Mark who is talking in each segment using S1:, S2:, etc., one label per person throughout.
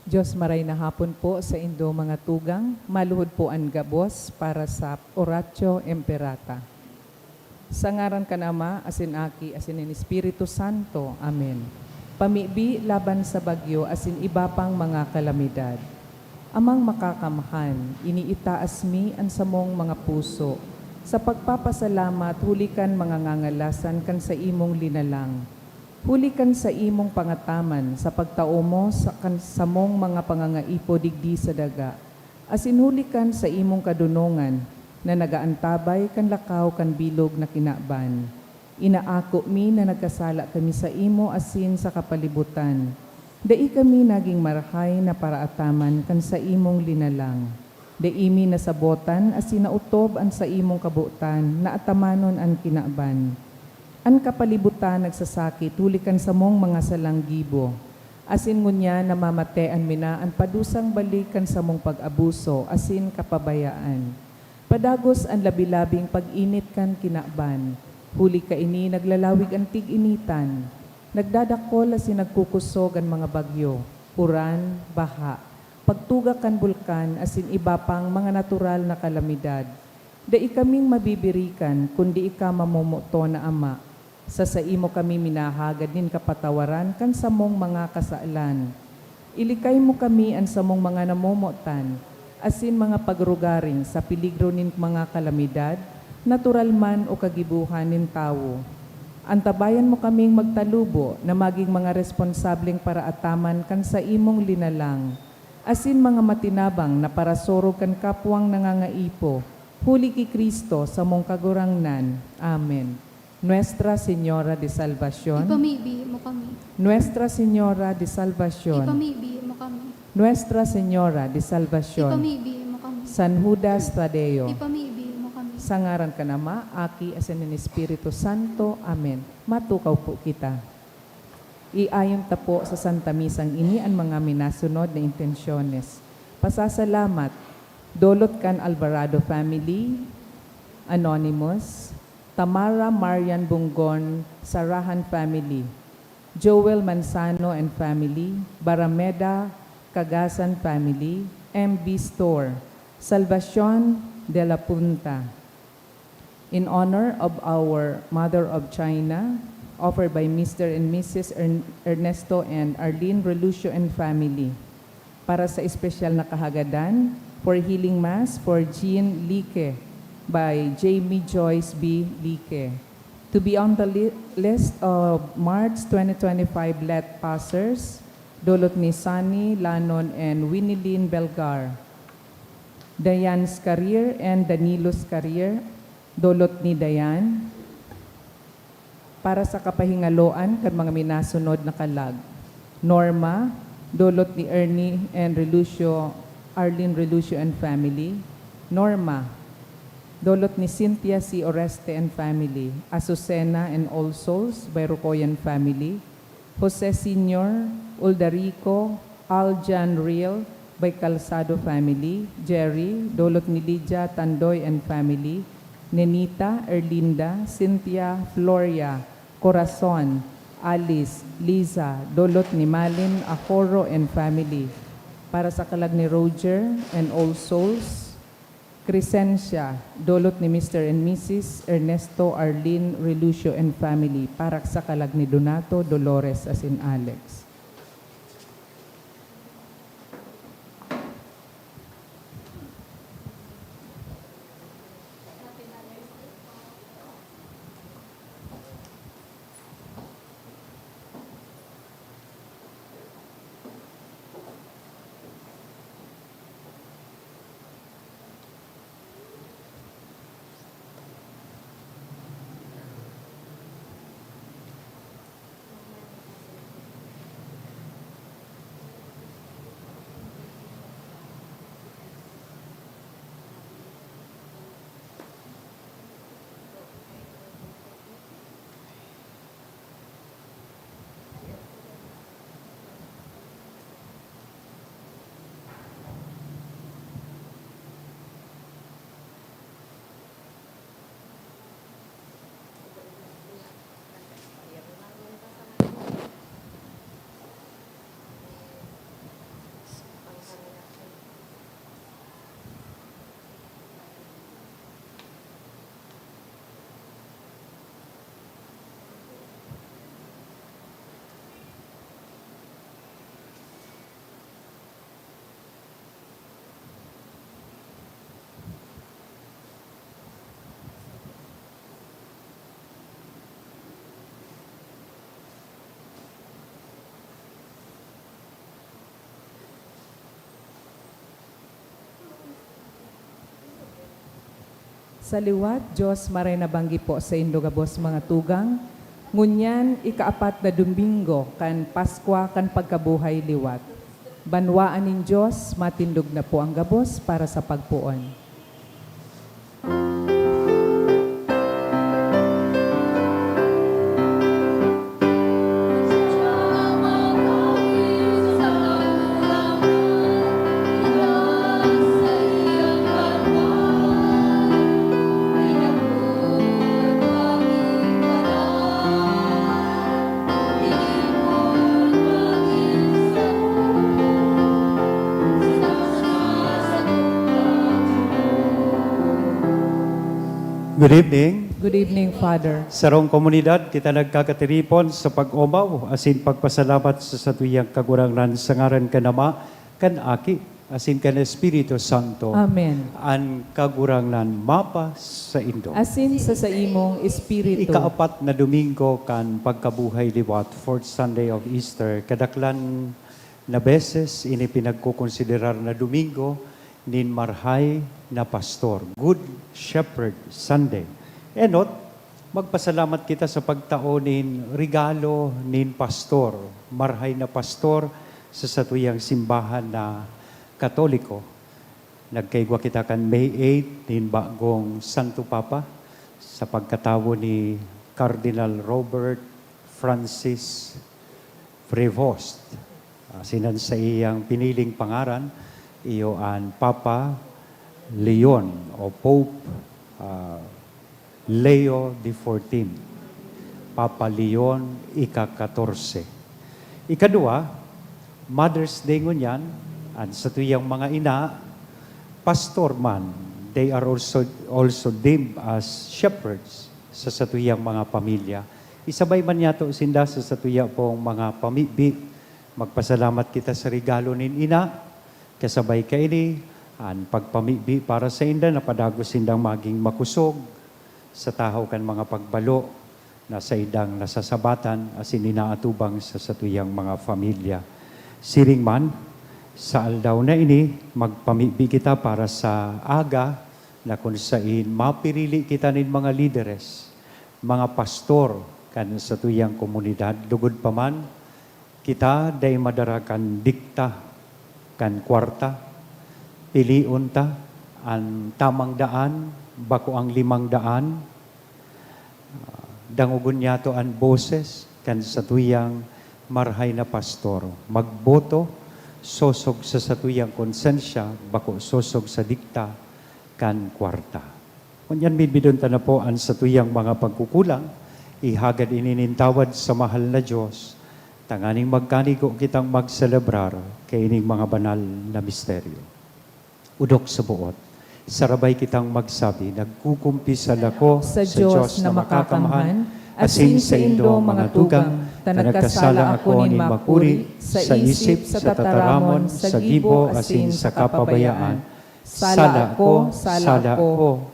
S1: Diyos maray na hapon po sa indo mga tugang, maluhod po ang gabos para sa Oratio Imperata. Sa ngaran ka na Ama, asin aki, asin in Espiritu Santo. Amen. Pamibi laban sa bagyo, asin iba pang mga kalamidad. Amang makakamahan, iniitaas mi ang samong mga puso. Sa pagpapasalamat, hulikan mga ngangalasan kan sa imong linalang. Hulikan sa imong pangataman sa pagtao mo sa kansamong mga pangangaipo digdi sa daga. Asin hulikan sa imong kadunongan na nagaantabay kan lakaw kan bilog na kinaban. Inaako mi na nagkasala kami sa imo asin sa kapalibutan. Dai kami naging marahay na paraataman kan sa imong linalang. Daimi nasabotan asin nautob an sa imong kabutan na atamanon an kinaban. An kapalibutan nagsasakit, hulikan sa mong mga salanggibo. Asin ngunya namamatean mina ang padusang balikan sa mong pag-abuso, asin kapabayaan. Padagos ang labilabing pag-init kan kinaban. Huli ka ini naglalawig ang tig-initan. Nagdadakol asin nagkukusog ang mga bagyo, uran, baha. Pagtuga kan bulkan asin iba pang mga natural na kalamidad. Dai kaming mabibirikan kundi ika mamumuto na Ama. Sa imo kami minahagad nin kapatawaran kan samong mga kasaalan. Ilikay mo kami ang samong mga namomotan, asin mga pagrugaring sa piligro nin mga kalamidad, natural man o kagibuhan nin tao. Antabayan mo kaming magtalubo na maging mga responsableng paraataman kan sa imong linalang, asin mga matinabang na parasoro kan kapwang nangangaipo, huli ki Kristo sa mong kagurangnan. Amen. Nuestra Señora de Salvación.
S2: Ipamibi mo kami.
S1: Nuestra Señora de Salvación.
S2: Ipamibi mo kami.
S1: Nuestra Señora de Salvación.
S2: Ipamibi mo kami.
S1: San Judas Tadeo.
S2: Ipamibi mo kami.
S1: Sa ngaran ka na Ama, Aki, asin in Espiritu Santo. Amen. Matukaw po kita. Iayon ta po sa Santa Misang ini ang mga minasunod na intensyones. Pasasalamat, Dolot kan Alvarado family, Anonymous, Tamara Marian Bungon, Sarahan family, Joel Manzano and family, Barameda Cagasan family, MB Store, Salvacion de la Punta. In honor of our Mother of China, offered by Mr. and Mrs. Ernesto and Arlene Relucio and family, para sa espesyal na kahagadan, for healing mass for Jean Lique, by Jamie Joyce B. Lique. To be on the list of March 2025 let passers, Dolot ni Sunny Lanon and Winilyn Belgar. Dayan's career and Danilo's career, Dolot ni Dayan. Para sa kapahingaloan kan mga minasunod na kalag. Norma, Dolot ni Ernie and Relucio, Arlene Relucio and family. Norma, Dolot ni Cynthia C. Oreste and family, Azucena and All Souls by Rocoyan family, Jose Sr., Uldarico, Aljan Real by Calzado family, Jerry, Dolot ni Lydia Tandoy and family, Nenita, Erlinda, Cynthia, Floria, Corazon, Alice, Liza, Dolot ni Malin, Aforo and family, para sa kalag ni Roger and All Souls, Crescencia, Dolot ni Mr. and Mrs. Ernesto Arlene Relucio and family, para sa kalag ni Donato Dolores as in Alex. Sa liwat, Diyos maray nabanggi po sa Indo gabos mga tugang, ngunyan ikaapat na Domingo kan Paskwa kan pagkabuhay liwat. Banwaan nin Diyos, matindog na po ang gabos para sa pagpuon.
S3: Good evening.
S1: Good evening, Father.
S3: Sa rong komunidad, kita nagkakatiripon sa pag-umaw, asin pagpasalamat sa satuyang kagurangan sa ngaran ka nama, kan aki, asin kan Espiritu Santo,
S1: Amen.
S3: an kagurangan mapa sa Indo.
S1: Asin sa imong Espiritu.
S3: Ikaapat na Domingo kan pagkabuhay liwat, fourth Sunday of Easter, kadaklan na beses ini pinagkukonsiderar na Domingo nin marhay na pastor, Good Shepherd Sunday. Enot, magpasalamat kita sa pagtao nin regalo nin pastor, marhay na pastor sa satuyang simbahan na Katoliko. Nagkaigwa kita kan May 8 nin bagong Santo Papa sa pagkatawo ni Cardinal Robert Francis Prevost. Sinan sa iyang piniling pangaran, iyo an Papa Leon o Pope Leo XIV. Papa Leon ika-14. Ikadua, Mother's Day ngunyan, at sa tuyang mga ina, pastor man, they are also deemed as shepherds sa satuyang mga pamilya. Isabay man yato sinda sa satuya pong mga pamibi. Magpasalamat kita sa regalo nin ina, kasabay ka ini, an pagpamibi para sa inda, napadagos sindang maging makusog sa tahaw kan mga pagbalo na sa indang nasasabatan asin inaatubang sa satuyang mga familia. Siring man, sa aldaw na ini, magpamibi kita para sa aga na kung saan mapirili kita nin mga lideres, mga pastor kan satuyang komunidad. Lugod pa man, kita day madarakan dikta kan kwarta, piliun ta ang tamang daan, bako ang 500, dangugon yato ang boses kan satuyang marhay na pastor. Magboto, sosog sa satuyang konsensya, bako sosog sa dikta kan kwarta. Kunyan bibidon ta na po ang satuyang mga pagkukulang, ihagad ininintawad sa mahal na Diyos, tanganing magkanigo kitang magselebrar kay ining mga banal na misteryo. Udok sa buot, sarabay kitang magsabi, nagkukumpisal ako
S1: Sa Diyos na makakamhan, asin sa Indo mga tugang, tanagkasala ako ni makuri, sa isip, sa tataramon, sa gibo, asin sa kapabayaan. Sala ko,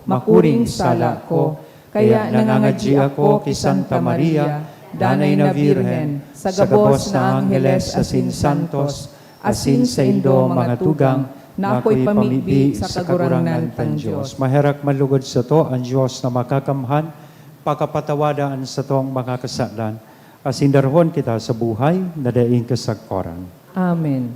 S1: makuring sala ko, kaya nangangadji ako kay Santa Maria, Danay na Virhen, sa gabos na Angeles asin Santos, asin sa Indo mga tugang, na ako'y pamibi sa kagurangan tang Diyos.
S3: Maherak malugod sa to ang Diyos na makakamhan, pakapatawadaan sa tong mga kasalan, asin darhon kita sa buhay na daing kasagkoran.
S1: Amen.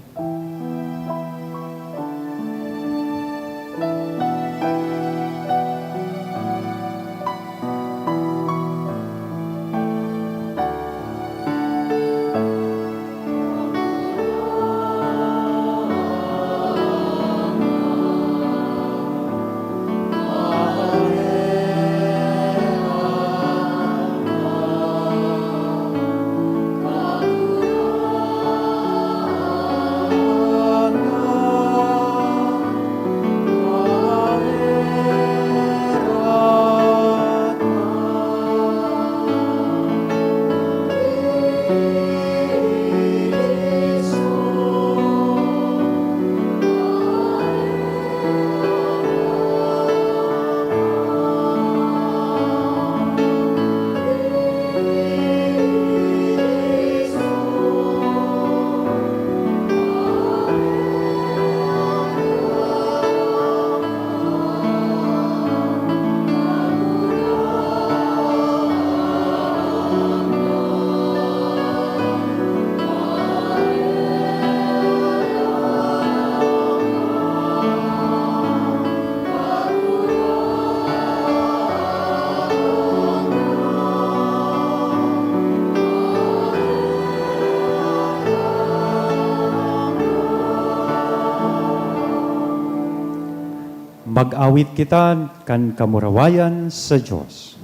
S3: Mag-awit kita kan kamurawayan sa Diyos.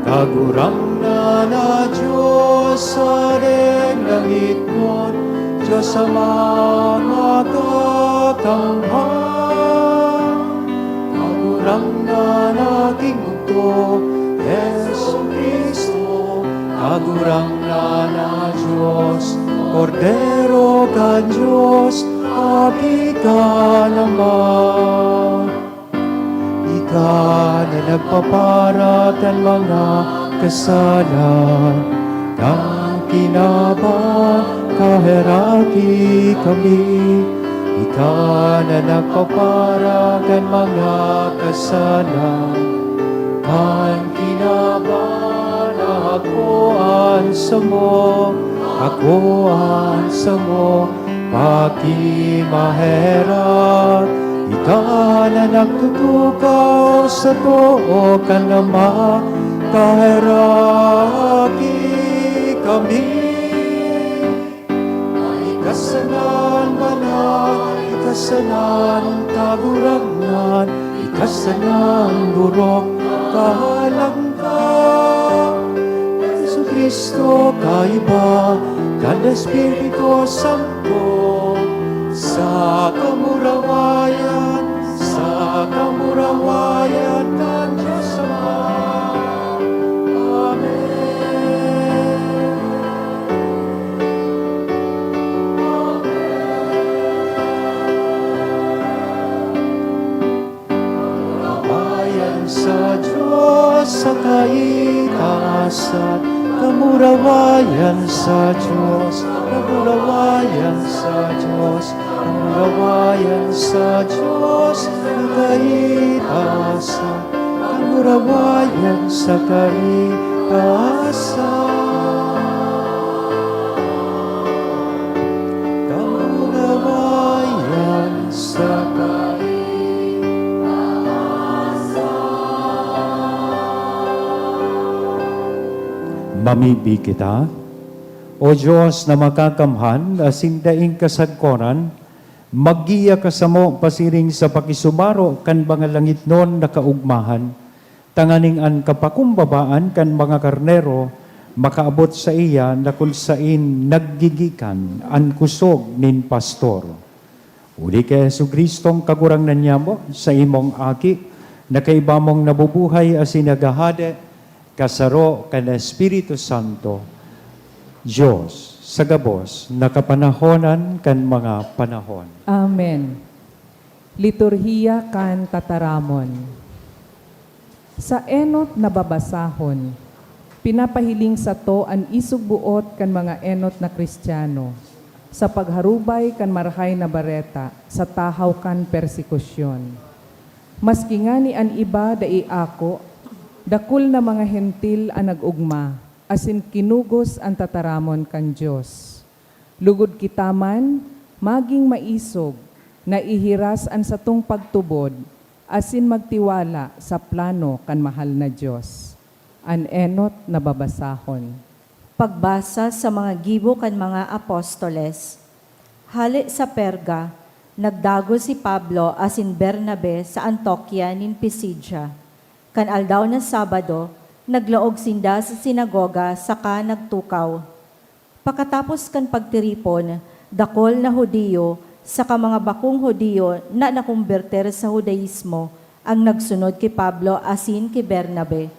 S3: Kagurang na Diyos sa langit mo, Diyos sa mga katamhan. Kagurang na aking mundo, Yesu Cristo. Kagurang na Diyos, Kordero ka Diyos, abi ka naman. Ika na nagpaparatan mga kasalan, ng kinabakaheraki kami. Ika na nagpaparatan mga kasalan, ng kinabakakuan sa mo, akuan sa mo, pakimaherat. Ika na nagtutukaw sa too ka nama, kaheraki kami. Ikasanan banal, ikasanan kagurangan, ikasanan burok kahalangka. Yesu Cristo kaiba, kan Espiritu Santo, sa kamurawayan kan Diyos Ama. Amen. Kamurawayan sa Diyos sa kaitaasan, kamurawayan sa Diyos, kamurawayan sa Diyos, kamurawayan sa Diyos, kaitaasan, kamurawayan sa kaitaasan, kamurawayan sa kaitaasan. Mamibi kita, O Diyos na makakamhan, asin daing kasagkoran, maggiya ka sa mo pasiring sa pakisumaro kan mga langit non nakaugmahan, tanganing an kapakumbabaan kan mga karnero, makaabot sa iya na kung sain naggigikan an kusog nin pastor. Uli kay Yesu Kristong kagurang nanyamo sa imong aki, na kaiba mong nabubuhay asin nagahade, kasaro kan Espiritu Santo, Diyos, sa gabos, nakapanahonan kan mga panahon.
S1: Amen. Liturhiya kan tataramon. Sa enot na babasahon, pinapahiling sa to an isugbuot kan mga enot na Kristiyano, sa pagharubay kan marhay na bareta, sa tahaw kan persekusyon. Maski nga ni an iba dai ako, dakul na mga hentil ang nag-ugma, asin kinugos ang tataramon kan Diyos. Lugod kitaman, maging maisog, na ihiras ang satong pagtubod, asin magtiwala sa plano kan mahal na Diyos. An enot na babasahon.
S4: Pagbasa sa mga gibo kan mga apostoles. Hali sa Perga, nagdago si Pablo asin Bernabe sa Antioquia nin Pisidia. Kan aldaw na Sabado, Naglaog sinda sa sinagoga saka nagtukaw. Pakatapos kan pagtiripon, dakol na Hudiyo saka mga bakong Hudiyo na nakumberter sa Judaismo ang nagsunod kay Pablo asin kay Bernabe.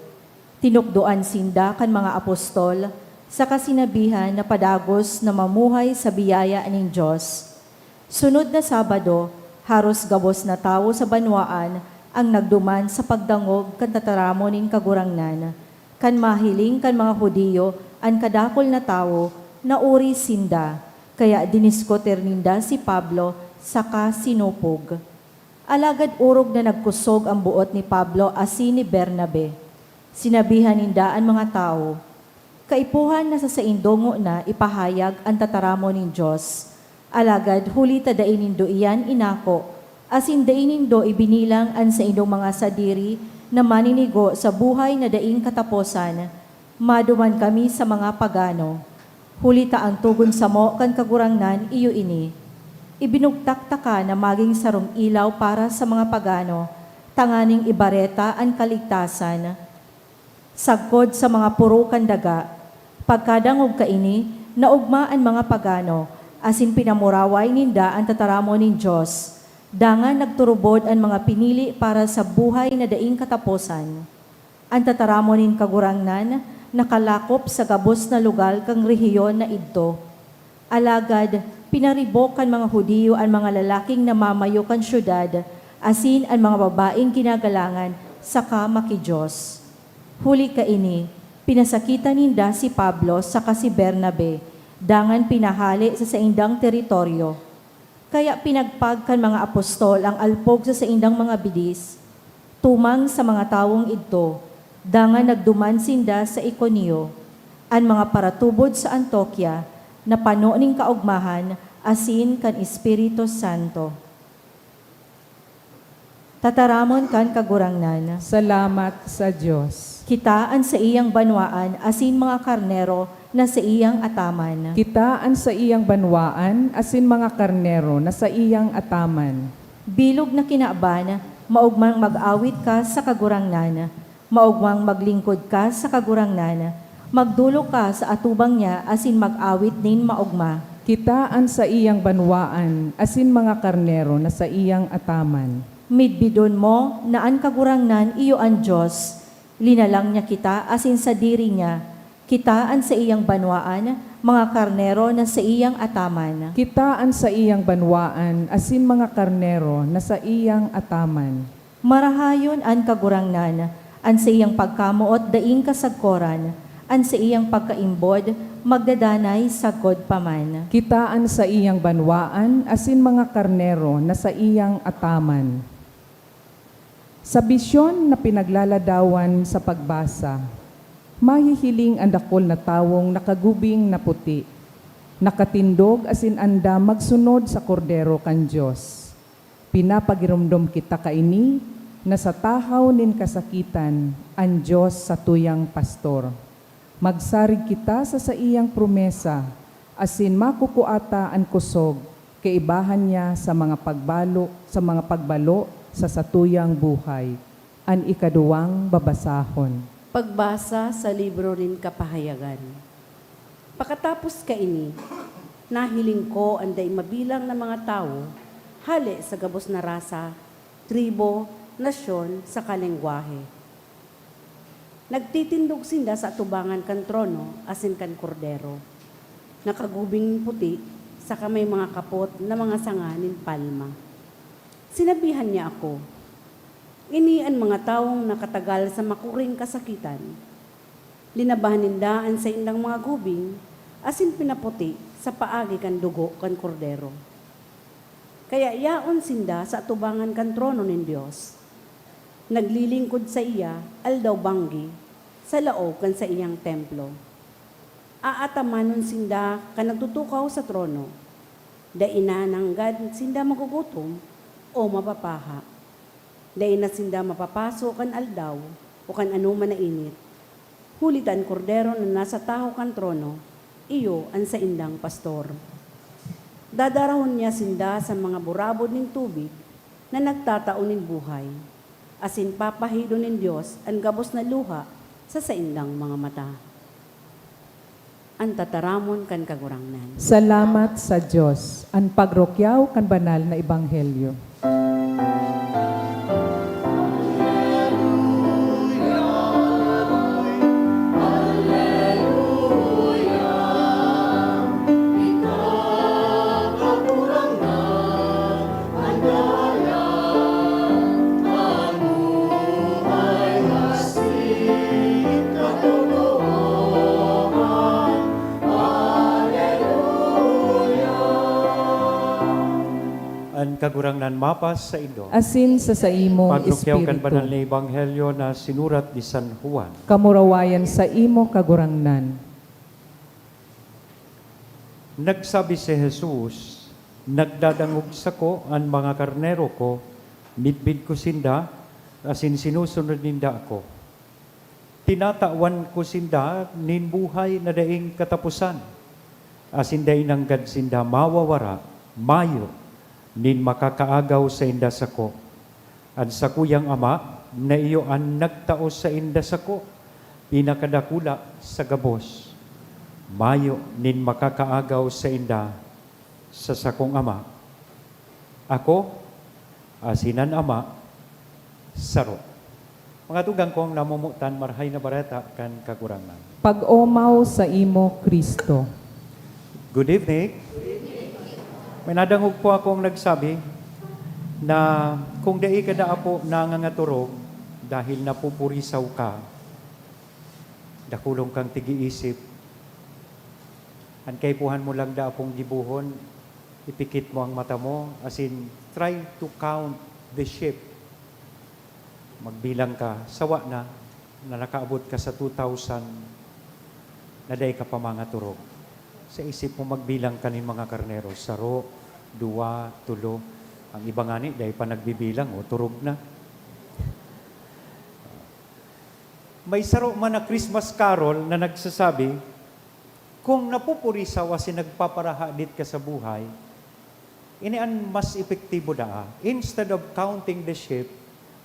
S4: Tinukdoan sinda kan mga apostol saka sinabihan na padagos na mamuhay sa biyaya ning Diyos. Sunod na Sabado, haros gabos na tao sa banwaan ang nagduman sa pagdangog kan tataramo nin kagurangnan. Kan mahiling kan mga Hudiyo ang kadakol na tao na uri sinda, kaya diniskoter ninda si Pablo saka sinupog. Alagad urog na nagkusog ang buot ni Pablo asin ni Bernabe. Sinabihan ninda ang mga tao, kaipuhan na sa saindongo na ipahayag ang tataramo nin Diyos. Alagad huli tadain nindo iyan inako, asin dain nindo ibinilang an sa indong mga sadiri na maninigo sa buhay na daing kataposan, maduman kami sa mga pagano. Hulita ang tugon sa mo kan kagurangnan iyo ini. Ibinugtaktaka na maging sarong ilaw para sa mga pagano, tanganing ibareta ang kaligtasan. Sagkod sa mga puro kandaga, pagkadangog kaini, naugmaan mga pagano, asin pinamuraway ninda ang tataramo nin Diyos. Dangan nagturubod ang mga pinili para sa buhay na daing kataposan. Ang tataramo nin kagurangnan, nakalakop sa gabos na lugar kang rehiyon na idto. Alagad, pinaribok kan mga Hudiyo ang mga lalaking namamayo kan syudad, asin ang mga babaeng kinagalangan, saka makidiyos. Huli kaini, pinasakita ninda si Pablo saka si Bernabe, dangan pinahali sa saindang teritoryo. Kaya pinagpag kan mga apostol ang alpog sa saindang mga bidis, tumang sa mga tawong idto, dangan nagduman sinda sa Iconio, ang mga paratubod sa Antioquia, na pano ning kaugmahan, asin kan Espiritu Santo. Tataramon kan kagurangnan,
S1: Salamat sa Diyos.
S4: kitaan sa iyang banwaan, asin mga karnero na sa iyang ataman.
S1: Kitaan sa iyang banwaan, asin mga karnero na sa iyang ataman.
S4: Bilog na kinaaban, maugmang mag-awit ka sa kagurangnan, maugmang maglingkod ka sa kagurangnan, magdulo ka sa atubang niya, asin mag-awit din maugma.
S1: Kitaan sa iyang banwaan, asin mga karnero na sa iyang ataman.
S4: Midbidon mo na ang kagurangnan iyo ang Diyos, linalang niya kita asin sa diri niya, kitaan sa iyang banwaan, mga karnero na sa iyang ataman.
S1: Kitaan sa iyang banwaan, asin mga karnero na sa iyang ataman.
S4: Marahayon ang kagurangnan, an sa iyang pagkamuot daing kasagkoran, an sa iyang pagkaimbod, magdadanay sagkod paman.
S1: Kitaan sa iyang banwaan, asin mga karnero na sa iyang ataman. Sa bisyon na pinaglaladawan sa pagbasa, mahihiling ang dakol na tawong nakagubing na puti, nakatindog asin anda magsunod sa kordero kan Diyos. Pinapagirumdom kita kaini, na sa tahaw nin kasakitan, ang Diyos sa tuyang pastor. Magsarig kita sa iyang promesa, asin makukuata ang kusog, kaibahan niya sa mga pagbalo sa satuyang buhay. An ikaduwang babasahon.
S5: Pagbasa sa libro rin kapahayagan. Pakatapos kaini, nahiling ko anday mabilang na mga tao, hali sa gabos na rasa, tribo, nasyon, sa kalengguwahe. Nagtitindog sinda sa atubangan kan trono, asin kan kordero. Nakagubing puti, saka may mga kapot na mga sanganin palma. Sinabihan niya ako, ini ang mga taong nakatagal sa makuring kasakitan. Linabahan nindaan sa indang mga gubing, asin pinaputi sa paagi kan dugo kan kordero. Kaya yaon sinda sa atubangan kan trono nin Diyos. Naglilingkod sa iya, aldaw banggi, sa laog kan sa iyang templo. Aatamanon sinda kan nagtutukaw sa trono. Daina nanggad sinda magugutom o mapapaha. Dain na sinda mapapasok kan aldaw o kan anuman na init. Hulitan kordero na nasa taho kan trono, iyo ang sa indang pastor. Dadarahon niya sinda sa mga burabod ning tubig na nagtataon nin buhay. Asin papahido nin Diyos ang gabos na luha sa saindang mga mata. Ang tataramon kan kagurangnan.
S1: Salamat sa Diyos. Ang pagrokyaw kan banal na ebanghelyo.
S3: Ang kagurangnan mapas sa Indo.
S1: Asin sa imo
S3: Pagrukyaw kan banal
S1: espiritu.
S3: na ebanghelyo na sinurat ni San Juan.
S1: Kamurawayan sa imo kagurangnan.
S3: Nagsabi si Jesus, nagdadangog sa ko ang mga karnero ko, midbid ko sinda, asin sinusunod ninda ako. Tinatawan ko sinda, nin buhay na daing katapusan, asin daing nanggad sinda mawawara, mayo, nin makakaagaw sa inda sako. At sa kuyang ama, na iyo ang nagtaos sa inda sako, pinakadakula sa gabos. Mayo nin makakaagaw sa inda sa sakong ama. Ako, asinan ama, saro. Mga tugang kong namumutan, marhay na bareta kan kagurangan.
S1: Pag-omaw sa imo Kristo.
S3: Good evening. May nadangog po akong nagsabi na kung dai ka da po nangangaturog dahil napupurisaw ka, dakulong kang tigi-isip, ang kaipuhan mo lang da pong gibuhon, ipikit mo ang mata mo, as in, try to count the sheep. Magbilang ka, sawa na nakaabot ka sa 2,000, na dai ka pa mangaturog. Sa isip mo magbilang ka ng mga karnero, saro, dua, tulo. Ang iba nga ni, dahil pa nagbibilang, turog na. May saro man na Christmas carol na nagsasabi, kung napupurisaw kasi nagpaparahadit ka sa buhay, ini ang mas epektibo da. Instead of counting the sheep,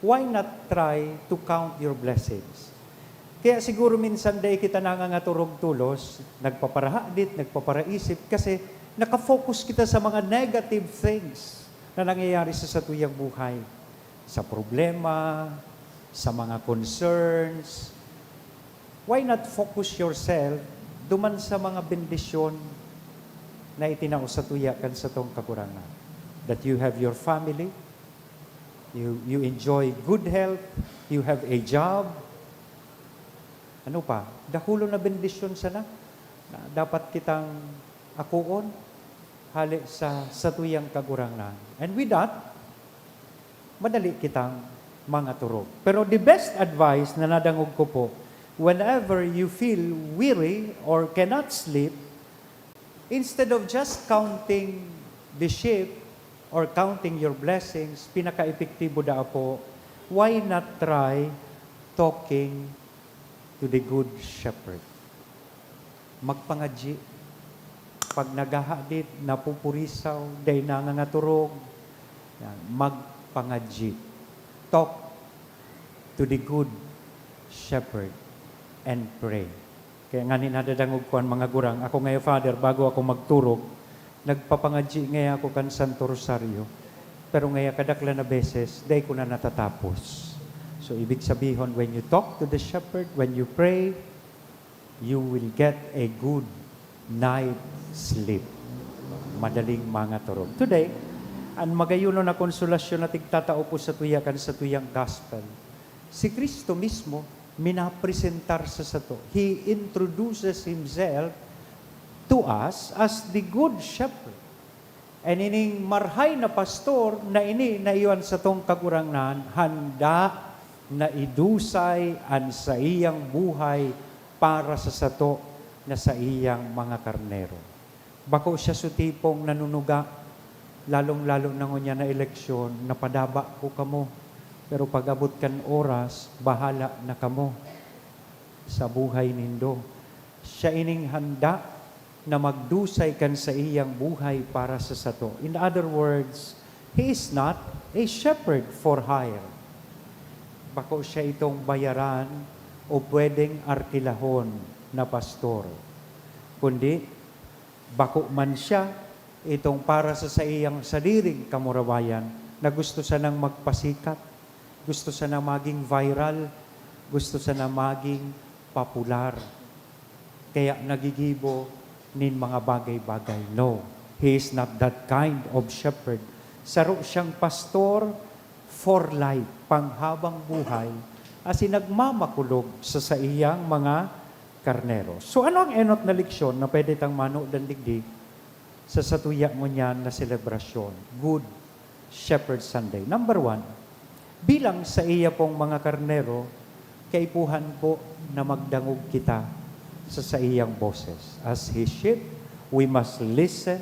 S3: why not try to count your blessings? Kaya siguro minsan day kita nangangaturog tulos, nagpaparahadit, nagpaparaisip, kasi nakafocus kita sa mga negative things na nangyayari sa satuyang buhay. Sa problema, sa mga concerns. Why not focus yourself duman sa mga bendisyon na itinao sa tuyakan sa tong kakurangan? That you have your family, you enjoy good health, you have a job. Ano pa? Dakulo na bendisyon sana na dapat kitang akuon hali sa tuyang kagurangan. And with that, madali kitang mga turog. Pero the best advice na nadangog ko po, whenever you feel weary or cannot sleep, instead of just counting the sheep or counting your blessings, pinaka-epektibo da po, why not try talking to the good shepherd? Magpangadji. Pag naghahadit, napupurisaw, day nangangaturog, magpangadji. Talk to the good shepherd and pray. Kaya nga ninadadangog ko ang mga gurang. Ako ngayon, Father, bago ako magturog, nagpapangadji ngayon ako kan Santo Rosario. Pero ngayon, kadakla na beses, day ko na natatapos. So, ibig sabihin, when you talk to the shepherd, when you pray, you will get a good night sleep. Madaling mga turog. Today, ang magayuno na konsolasyon na tigtatao po sa tuyakan sa tuyang gospel, si Kristo mismo, minapresentar sa sato. He introduces Himself to us as the good shepherd. And ining marhay na pastor na ini na iyon sa tong kagurangan, handa na idusay an sa iyang buhay para sa sato na sa iyang mga karnero. Bako siya sutipong nanunuga, lalong-lalo na ngunya na eleksyon, napadaba ko kamo. Pero pag-abot kan oras, bahala na kamo sa buhay nindo. Siya ining handa na magdusay kan sa iyang buhay para sa sato. In other words, He is not a shepherd for hire. Bako siya itong bayaran o pwedeng arkilahon na pastor. Kundi, bako man siya, itong para sa iyang sariling kamurabayan na gusto siya nang magpasikat, gusto siya na maging viral, gusto siya na maging popular. Kaya nagigibo nin mga bagay-bagay. No, he is not that kind of shepherd. Saro siyang pastor for life, panghabang buhay, as in nagmamakulog sa iyang mga karnero. So ano ang enot na leksyon na pwede tang mano dan digdi sa satuya mo niyan na selebrasyon? Good Shepherd Sunday. Number 1, bilang sa iya pong mga karnero, kaipuhan po na magdangog kita sa iyang boses. As His sheep, we must listen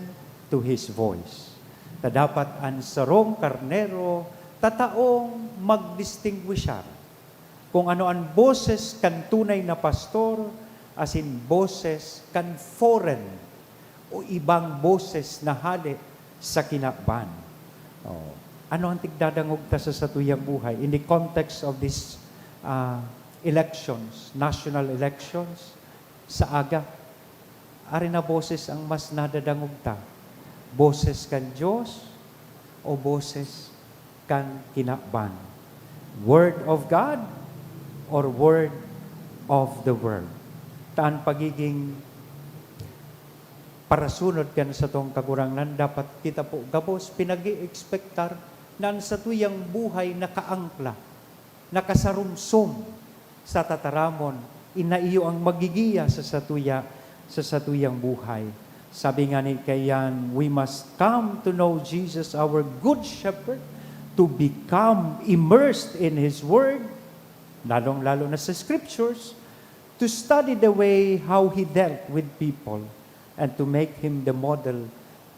S3: to His voice. Ta dapat ang sarong karnero, tataong magdistinguishar kung ano ang boses kan tunay na pastor, as in boses kan foreign o ibang boses na hali sa kinakban. Oh. Ano ang tigdadangog ta sa satuyang buhay in the context of this elections, national elections, sa aga? Ari na boses ang mas nadadangog ta? Boses kan Diyos o boses kan kinakban? Word of God or word of the world? Taan pagiging parasunod kan sa tong kagurangan, dapat kita po gabos pinag-i-expectar nan sa tuyang buhay nakaangkla, nakasarumsom sa tataramon, inaiyo ang magigiya sa satuyang buhay. Sabi nga ni kayan, we must come to know Jesus, our good shepherd, to become immersed in His Word, lalong-lalo na sa Scriptures, to study the way how He dealt with people, and to make Him the model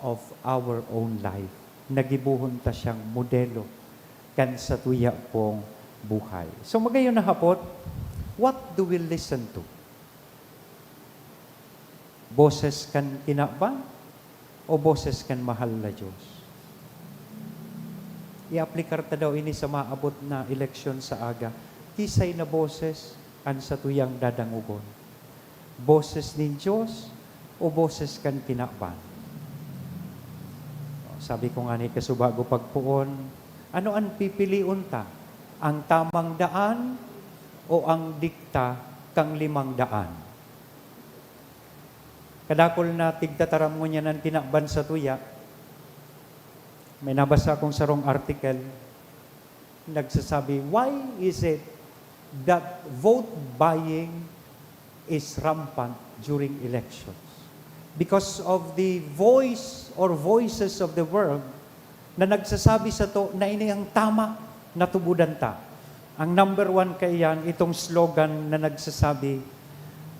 S3: of our own life. Nagibuhon ta siyang modelo kan sa tuya pong buhay. So magayon na hapot, what do we listen to? Boses kan kinakban o boses kan mahal na Diyos? I-aplikar ta daw ini sa maabot na eleksyon sa aga. Kisay na boses kan sa tuyang dadangugon. Boses ni Diyos o boses kan kinakban? Sabi ko nga ni kasubago pagpuon, ano ang pipiliun ta? Ang tamang daan o ang dikta kang 500? Kadakol na tigtataram mo niya ng kinakban sa tuya. May nabasa akong sarong article, nagsasabi, why is it that vote buying is rampant during elections? Because of the voice or voices of the world na nagsasabi sa to na ini ang tama na tubudan ta. Ang number 1 kayan, itong slogan na nagsasabi,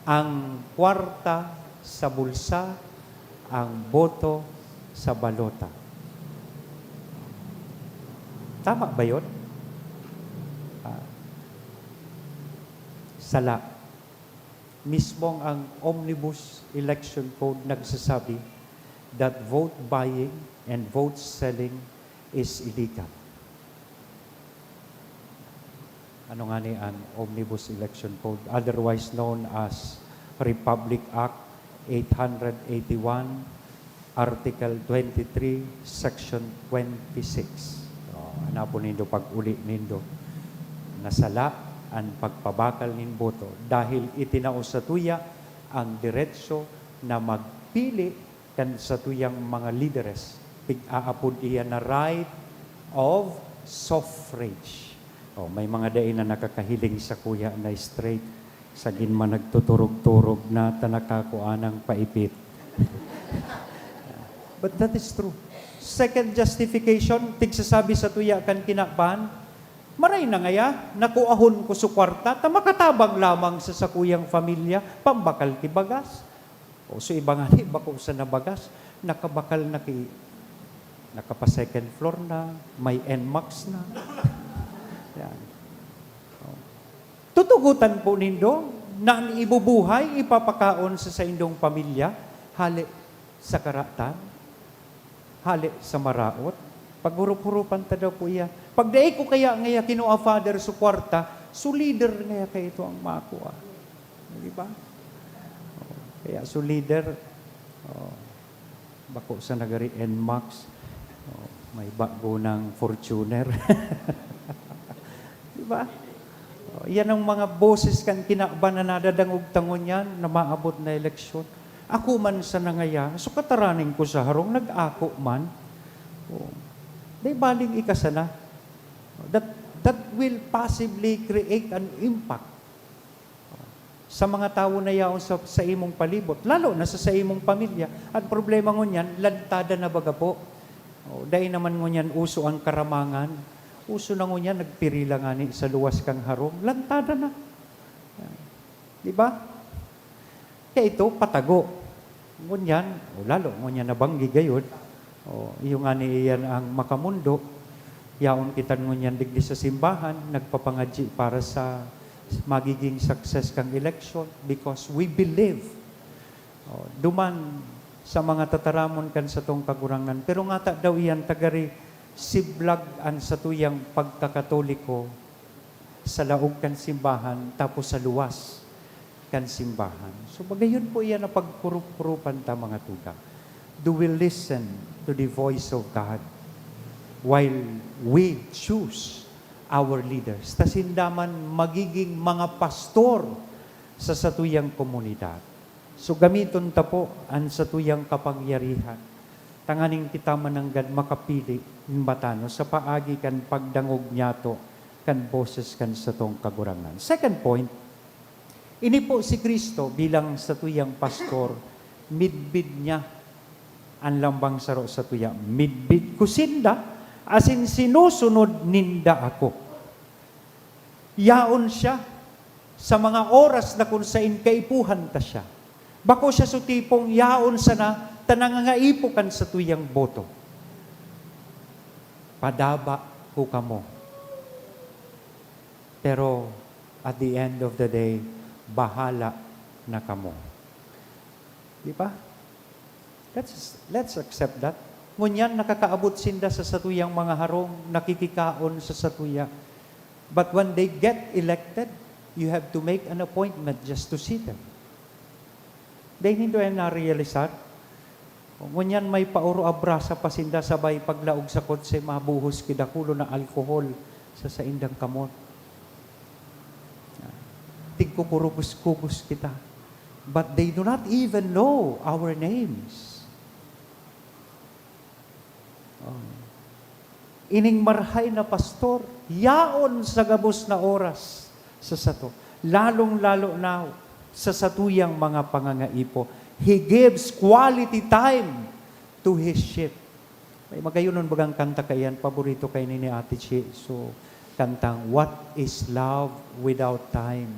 S3: ang kwarta sa bulsa, ang boto sa balota. Tama ba yun? Sala. Mismong ang Omnibus Election Code nagsasabi that vote buying and vote selling is illegal. Ano nga ni ang Omnibus Election Code, otherwise known as Republic Act 881, Article 23, Section 26. Ano nindo pag-uli nindo? Nasala ang pagpabakal nin boto dahil itinao sa tuya ang diretso na magpili kan sa tuyang mga leaders. Pig-aapod iya na right of suffrage. May mga dain na nakakahiling sa kuya na straight. Sagin man nagtuturog-turog na tanakakuan ng paipit. But that is true. Second justification, tigsasabi sa tuya kan kinakban, maray na ngaya, nakuahon ko sa kwarta, makatabang lamang sa sakuyang familia, pambakal ti bagas. O so iba nga ni, bako sa nabagas, nakabakal na nakapa second floor na, may NMAX na. Yan. Tutugutan po nindo na ang ibubuhay, ipapakaon sa indong pamilya, hali sa karatan, hali sa maraot, paghurup-hurupan ta daw po iya. Pagdaig ko kaya ngaya kinuha father sa kwarta, So leader nga kay ito ang makuha. Di ba? Kaya so leader, bako sa nagari NMAX, may bago ng Fortuner. Di ba? Yan ang mga boses kang kinakba na nadadangog tangon yan na maabot na eleksyon. Ako man sa nangaya, so kataraning ko sa harong, nag-ako man. Di baling ikasana. That will possibly create an impact sa mga tao na yaon sa imong palibot, lalo na sa imong pamilya. At problema ngunyan, lantada na baga po. Dahil naman ngunyan, uso ang karamangan. Uso na ngunyan, nagpirila nga ni sa luwas kang harong. Lantada na. Di ba? Kaya ito, patago. Ngunyan, lalo ngunyan nabanggi gayod. Yung nga ni iyan ang makamundo. Yaon kita ngunyan digdi sa simbahan, nagpapangadji para sa magiging success kang election because we believe. Duman sa mga tataramon kan sa tong kagurangan. Pero nga ta daw iyan tagari siblag an sa tuyang pagkakatoliko sa laog kan simbahan tapos sa luwas kan simbahan. So bagayon po iyan na pagkurup-kurupan ta mga tuga. Do we listen to the voice of God while we choose our leaders? Tas hindaman magiging mga pastor sa satuyang komunidad. So gamiton ta po ang satuyang kapangyarihan. Tanganing kita mananggad makapili ng batano sa paagi kan pagdangog niyato kan boses kan sa tong kagurangan. Second point, ini po si Kristo bilang satuyang pastor, midbid niya ang lambang saro sa tuya. Midbid ko sinda, asin sinusunod ninda ako. Yaon siya sa mga oras na kung sain kaipuhan ta siya. Bako siya sa tipong yaon sana, tanangangaipukan sa tuyang boto. Padaba ko kamo. Pero at the end of the day, bahala na kamo. Di ba? Let's accept that. Ngunyan, nakakaabot sinda sa satuyang mga harong, nakikikaon sa satuya. But when they get elected, you have to make an appointment just to see them. Dahil hindi ay na-realisar. Ngunyan, may pauro abrasa pa sinda sabay paglaog sa kotse, mabuhos kidakulo na alkohol sa indang kamot. Tigkukurubos-kubos kita. But they do not even know our names. Ining marhay na pastor, yaon sa gabos na oras sa sato. Lalong-lalo na sa satuyang mga pangangaipo. He gives quality time to His sheep. May magayonon bagang kanta kayan, paborito kay ni Ate Chi. So, kantang, what is love without time?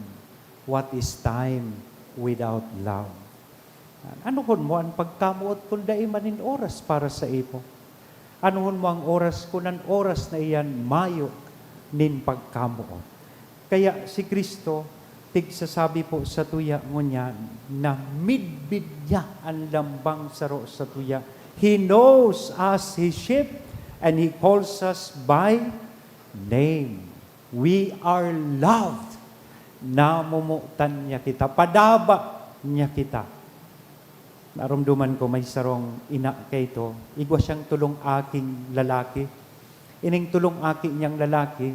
S3: What is time without love? Ano kon mo ang pagkamuot kung dai manin oras para sa ipo? Anuhon mo ang oras kunan oras na iyan mayo nin pagkamuot. Kaya si Kristo tigsasabi po sa tuya ngunya na midbid niya ang lambang saro sa tuya. He knows us, His sheep, and He calls us by name. We are loved. Namumutan niya kita. Padaba niya kita. Narumduman ko may sarong ina kay ito. Igwa siyang tulong aking lalaki. Ining tulong aking niyang lalaki,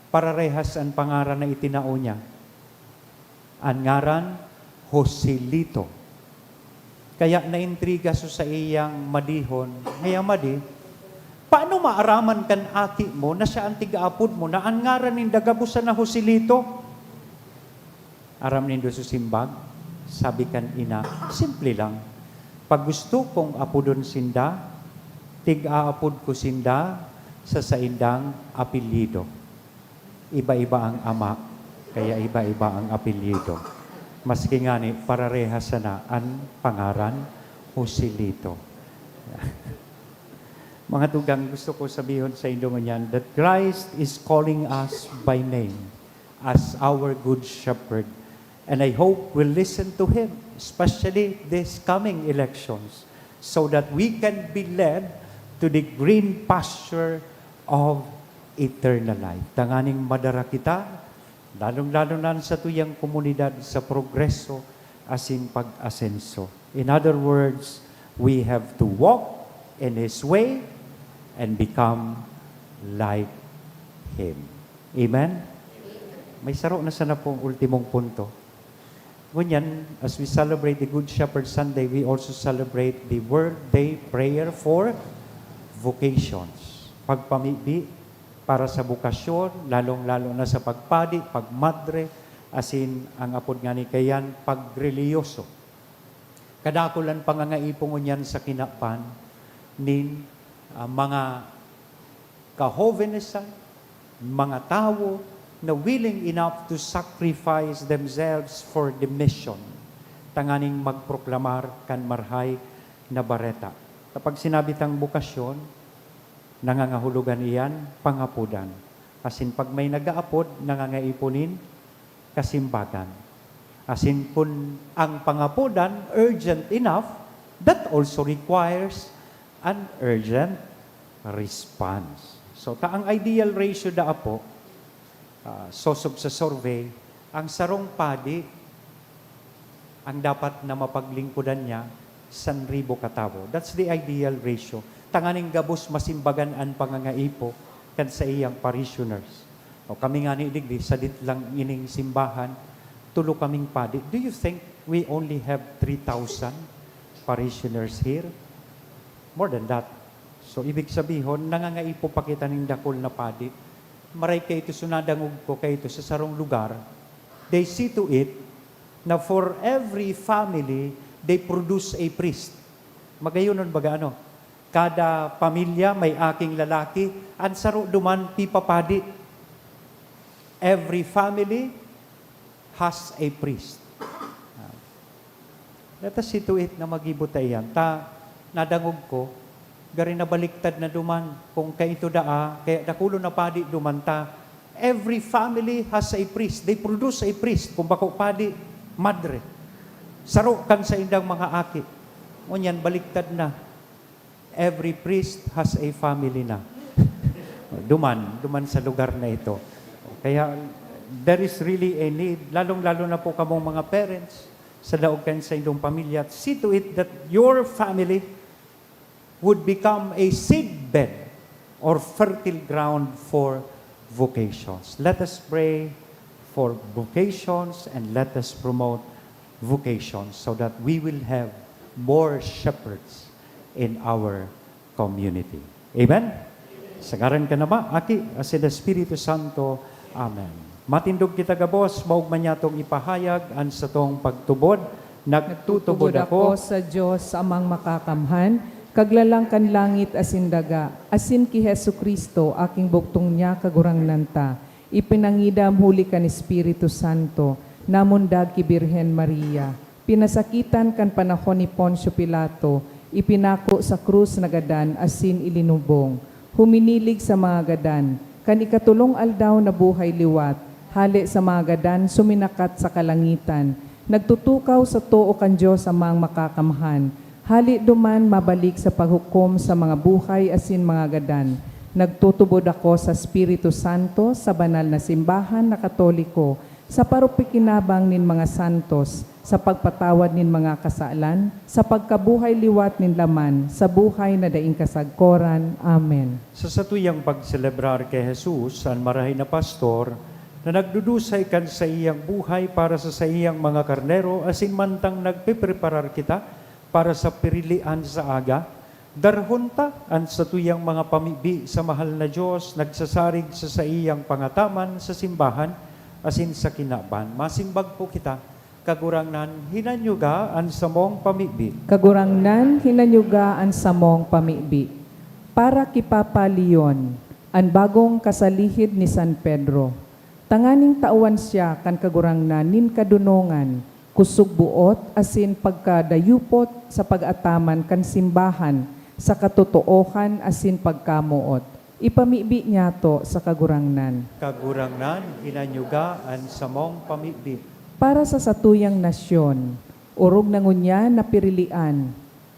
S3: para rehas ang pangaran na itinao niya. Ang ngaran, Joselito. Kaya naintriga so sa iyang madihon. Ngaya madi, paano maaraman kan aki mo na siya ang tigaapod mo na ang ngaran ng dagabusan na Joselito? Aram nindo sa simbag, sabi kan ina, simple lang. Pag gusto kong apodon sinda, tig-aapod ko sinda sa saindang apelyido. Iba-iba ang ama, kaya iba-iba ang apelyido. Maski nga ni, pararehas na ang pangaran, Joselito. Mga tugang, gusto ko sabihin sa inyo ngayon that Christ is calling us by name as our good shepherd. And I hope we'll listen to Him, especially these coming elections, so that we can be led to the green pasture of eternal life. Tanganing madara kita, lalong-lalo na sa tuyang komunidad sa progreso asin pag-asenso. In other words, we have to walk in His way and become like Him. Amen? May saro na sana pong ultimong punto. Ngunyan, as we celebrate the Good Shepherd Sunday, we also celebrate the Word Day Prayer for vocations. Pagpamibi para sa bukasyon, lalong-lalo na sa pagpadi, pagmadre, asin ang apod nga ni kayan, pagreliyoso. Kadakulan pangangaipongon yan sa kinapan nin mga kahovenesan, mga tao na willing enough to sacrifice themselves for the mission. Tanganing magproklamar kan marhay na bareta. Kapag sinabi tang bukasyon, nangangahulugan iyan, pangapudan. Asin pag may nag-aapod, nangangaiponin, kasimbagan. Asin kung ang pangapudan urgent enough, that also requires an urgent response. So, ang ideal ratio da po, sosob sa survey, ang sarong padi, ang dapat na mapaglingkudan niya, 1,000 katao. That's the ideal ratio. Tanganing gabos masimbagan ang pangangaipo kan sa iyang parishioners. O kami nga ni digdi, sadit lang ining simbahan, tulo kaming padi. Do you think we only have 3,000 parishioners here? More than that. So, ibig sabihin, nangangaipo pa kita ng dakol na padi. Maray kayo ito, sunadangog ko kayo ito sa sarong lugar. They see to it na for every family, they produce a priest. Magayonon baga ano? Kada pamilya may aking lalaki, ang saro duman pipapadi. Every family has a priest. Let us see to it na magibot yan. Nadangog ko, gari na baliktad na duman, kung kaito kaya dakulo na padi dumanta. Every family has a priest. They produce a priest. Kung bako padi, madre. Saro kan sa indang mga aki. Ngunyan, baliktad na. Every priest has a family na. Duman sa lugar na ito. Kaya, there is really a need, lalong-lalo na po kamong mga parents, sa daog kan sa indong pamilya, see to it that your family would become a seedbed or fertile ground for vocations. Let us pray for vocations and let us promote vocations so that we will have more shepherds in our community. Amen? Sagaran ka na ba? Aki, asin Espiritu Santo. Amen. Matindog kita gabos, maug man yatong ipahayag an sa tong pagtubod. Nagtutubod ako
S1: sa Diyos amang makakamhan, kaglalang kan langit asin daga, asin ki Hesu Kristo, aking buktong niya kagurang nanta, ipinangidam huli kan Espiritu Santo, namundag ki Birhen Maria, pinasakitan kan panahon ni Poncio Pilato, ipinako sa krus na gadan, asin ilinubong, huminilig sa mga gadan, kan ikatulong aldaw na buhay liwat, hali sa mga gadan, suminakat sa kalangitan, nagtutukaw sa too kan Diyos amang makakamhan, hali duman mabalik sa paghukom sa mga buhay asin mga gadan. Nagtutubod ako sa Espiritu Santo, sa banal na simbahan na Katoliko, sa parupikinabang nin mga santos, sa pagpatawad nin mga kasalan, sa pagkabuhay liwat nin laman, sa buhay na daing kasagkoran. Amen.
S3: sa satuyang pagselebrar kay Jesus, ang marahay na pastor, na nagdudusay kan sa iyang buhay para sa iyang mga karnero, asin mantang nagpipreparar kita para sa pirilian sa aga, darhon ta ang satuyang mga pamibi sa mahal na Diyos, nagsasarig sa iyang pangataman sa simbahan, asin sa kinaban. Masimbag po kita, kagurangnan, hinanyuga ang samong pamibi.
S1: Kagurangnan, hinanyuga ang samong pamibi. Para kipapa Leon, ang bagong kasalihid ni San Pedro. Tanganing tauan siya kan kagurangnan nin kadunongan, kusog buot asin pagkadayupot sa pag-ataman kan simbahan, sa katotoohan asin pagkamuot. Ipamibi niya to sa kagurangnan.
S3: Kagurangnan, hinanyuga ang samong pamibi.
S1: Para sa satuyang nasyon, urog na ngunya na pirilian,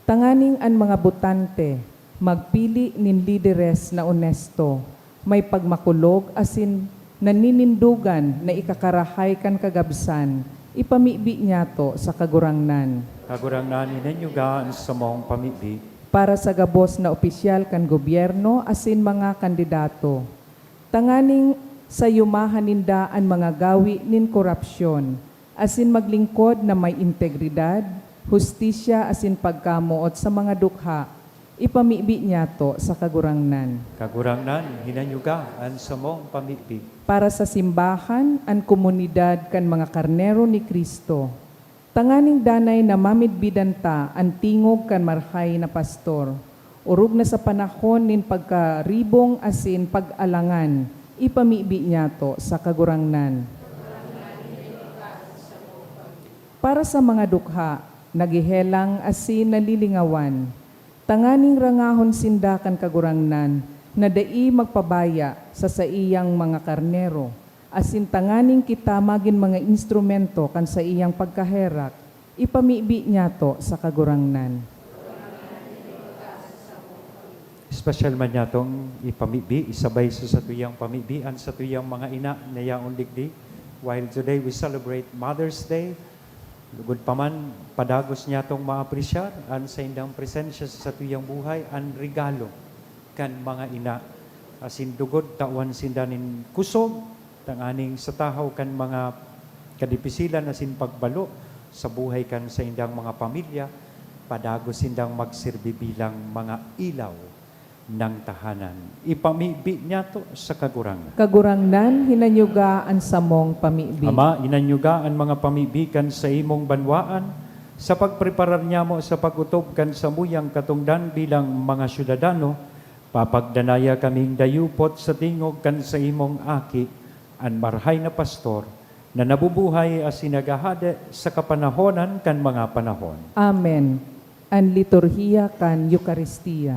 S1: tanganing an mga butante, magpili nin lideres na onesto, may pagmakulog asin naninindugan na ikakarahay kan kagabsan, ipamibi niya to sa kagurangnan.
S3: Kagurangnan inanyugaan sa mong pamibi,
S1: Para sa gabos na opisyal kan gobyerno asin mga kandidato. Tanganing sa yumahan ninda ang mga gawi nin korupsyon, asin maglingkod na may integridad, hustisya asin pagkamuot sa mga dukha, ipamibi niya to sa kagurangnan.
S3: kagurangnan hinanyugaan sa mong pamibi,
S1: Para sa simbahan, ang komunidad kan mga karnero ni Kristo. Tanganing danay na mamidbidanta ang tingog kan marhay na pastor. Urog na sa panahon nin pagkaribong asin pag-alangan, ipamibi niya to sa kagurangnan. Para sa mga dukha, nagihelang asin nalilingawan, tanganing rangahon sinda kan kagurangnan, na dai magpabaya sa iyang mga karnero, asin tanganing kita magin mga instrumento kan sa iyang pagkaherak, ipamibi niya to sa kagurangnan.
S3: Espesyal man niya itong ipamibi, isabay sa tuyang pamibian sa tuyang mga ina na yaong digdi. While today we celebrate Mother's Day, lugod pa man, padagos niya itong maapresyar ang sa indang presensya sa tuyang buhay, ang regalo kan mga ina. Asin dugod, tawan sindanin kusog, tanganing sa tahaw kan mga kadipisilan asin pagbalo sa buhay kan sa indang mga pamilya, padagos sindang magsirbi bilang mga ilaw ng tahanan. Ipamibi niya to sa kagurangan.
S1: Kagurangnan, hinanyugaan sa mong pamibi.
S3: Ama, inanyugaan mga pamibikan sa imong banwaan, sa pagpreparar niya mo sa pagutob kan sa muyang katungdan bilang mga syudadano, papagdanaya kaming dayupot sa tingog kan sa imong aki, ang marhay na pastor, na nabubuhay as sinagahade sa kapanahonan kan mga panahon.
S1: Amen. Ang liturhiya kan Eucharistia.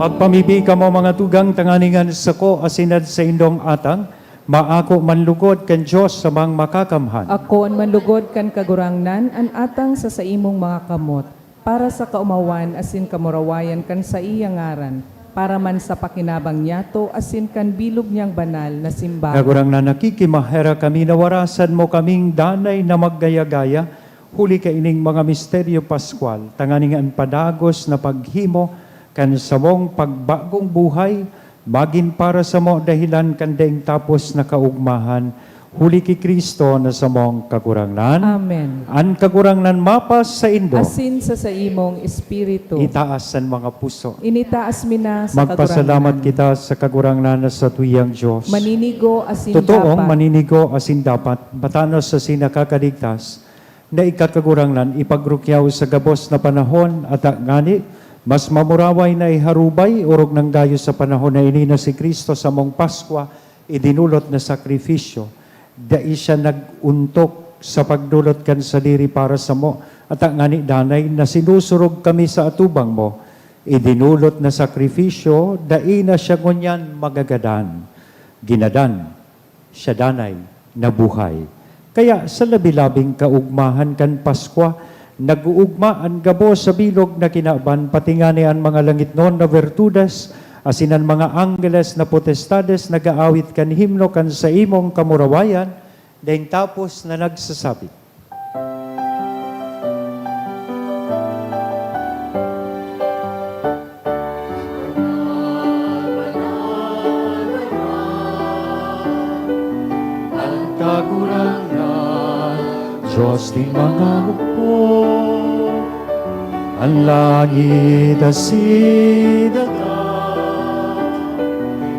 S3: Magpamibi ka mo mga tugang tanganingan sa ko asinad sa indong atang, maako manlugod kan Diyos sa mga makakamhan.
S1: Ako ang manlugod kan kagurangnan, an atang sa imong mga kamot, para sa kaumawan asin kamurawayan kan sa iyang ngaran, para man sa pakinabang niyato asin kan bilog niyang banal na simbahan.
S3: Nagurang na nakikimahera kami, nawarasan mo kaming danay na maggaya-gaya, huli ka ining mga misteryo Pascual, tanganingan padagos na paghimo, kan sa mong pagbagong buhay, maging para sa mo dahilan kan daing tapos na kaugmahan, huli ki Kristo na sa mong kagurangnan.
S1: Amen.
S3: An kagurangnan mapas sa indo,
S1: Asin sa imong espiritu.
S3: itaas ang mga puso.
S1: Initaas mi na sa
S3: Magpasalamat
S1: kagurangnan.
S3: kita sa kagurangnan sa tuyang Diyos.
S1: Maninigo asin
S3: Totoong
S1: dapat.
S3: maninigo asin dapat, batanos sa sinakakaligtas, na ikakagurangnan ipagrukyaw sa gabos na panahon at ngani, mas mamuraway na iharubay, urog ng dayo sa panahon na ini na si Kristo sa mong Paskwa, idinulot na sakripisyo. Dai siya naguntok sa pagdulot kan sa diri para sa mo. At ang ngani danay na sinusurog kami sa atubang mo, idinulot na sakripisyo, daina siya ngunyan magagadan, ginadan, siya danay, nabuhay. Kaya sa labi-labing kaugmahan kan Paskwa, nag-uugmaan gabo sa bilog na kinaban, pati nga ni ang mga langit noon na virtudes, asinan mga angeles na potestades, nag-aawit kan himno kan sa imong kamurawayan, dahil tapos na nagsasabi, kagurangan, Diyos di mga hukbo, ang langit at sidagat,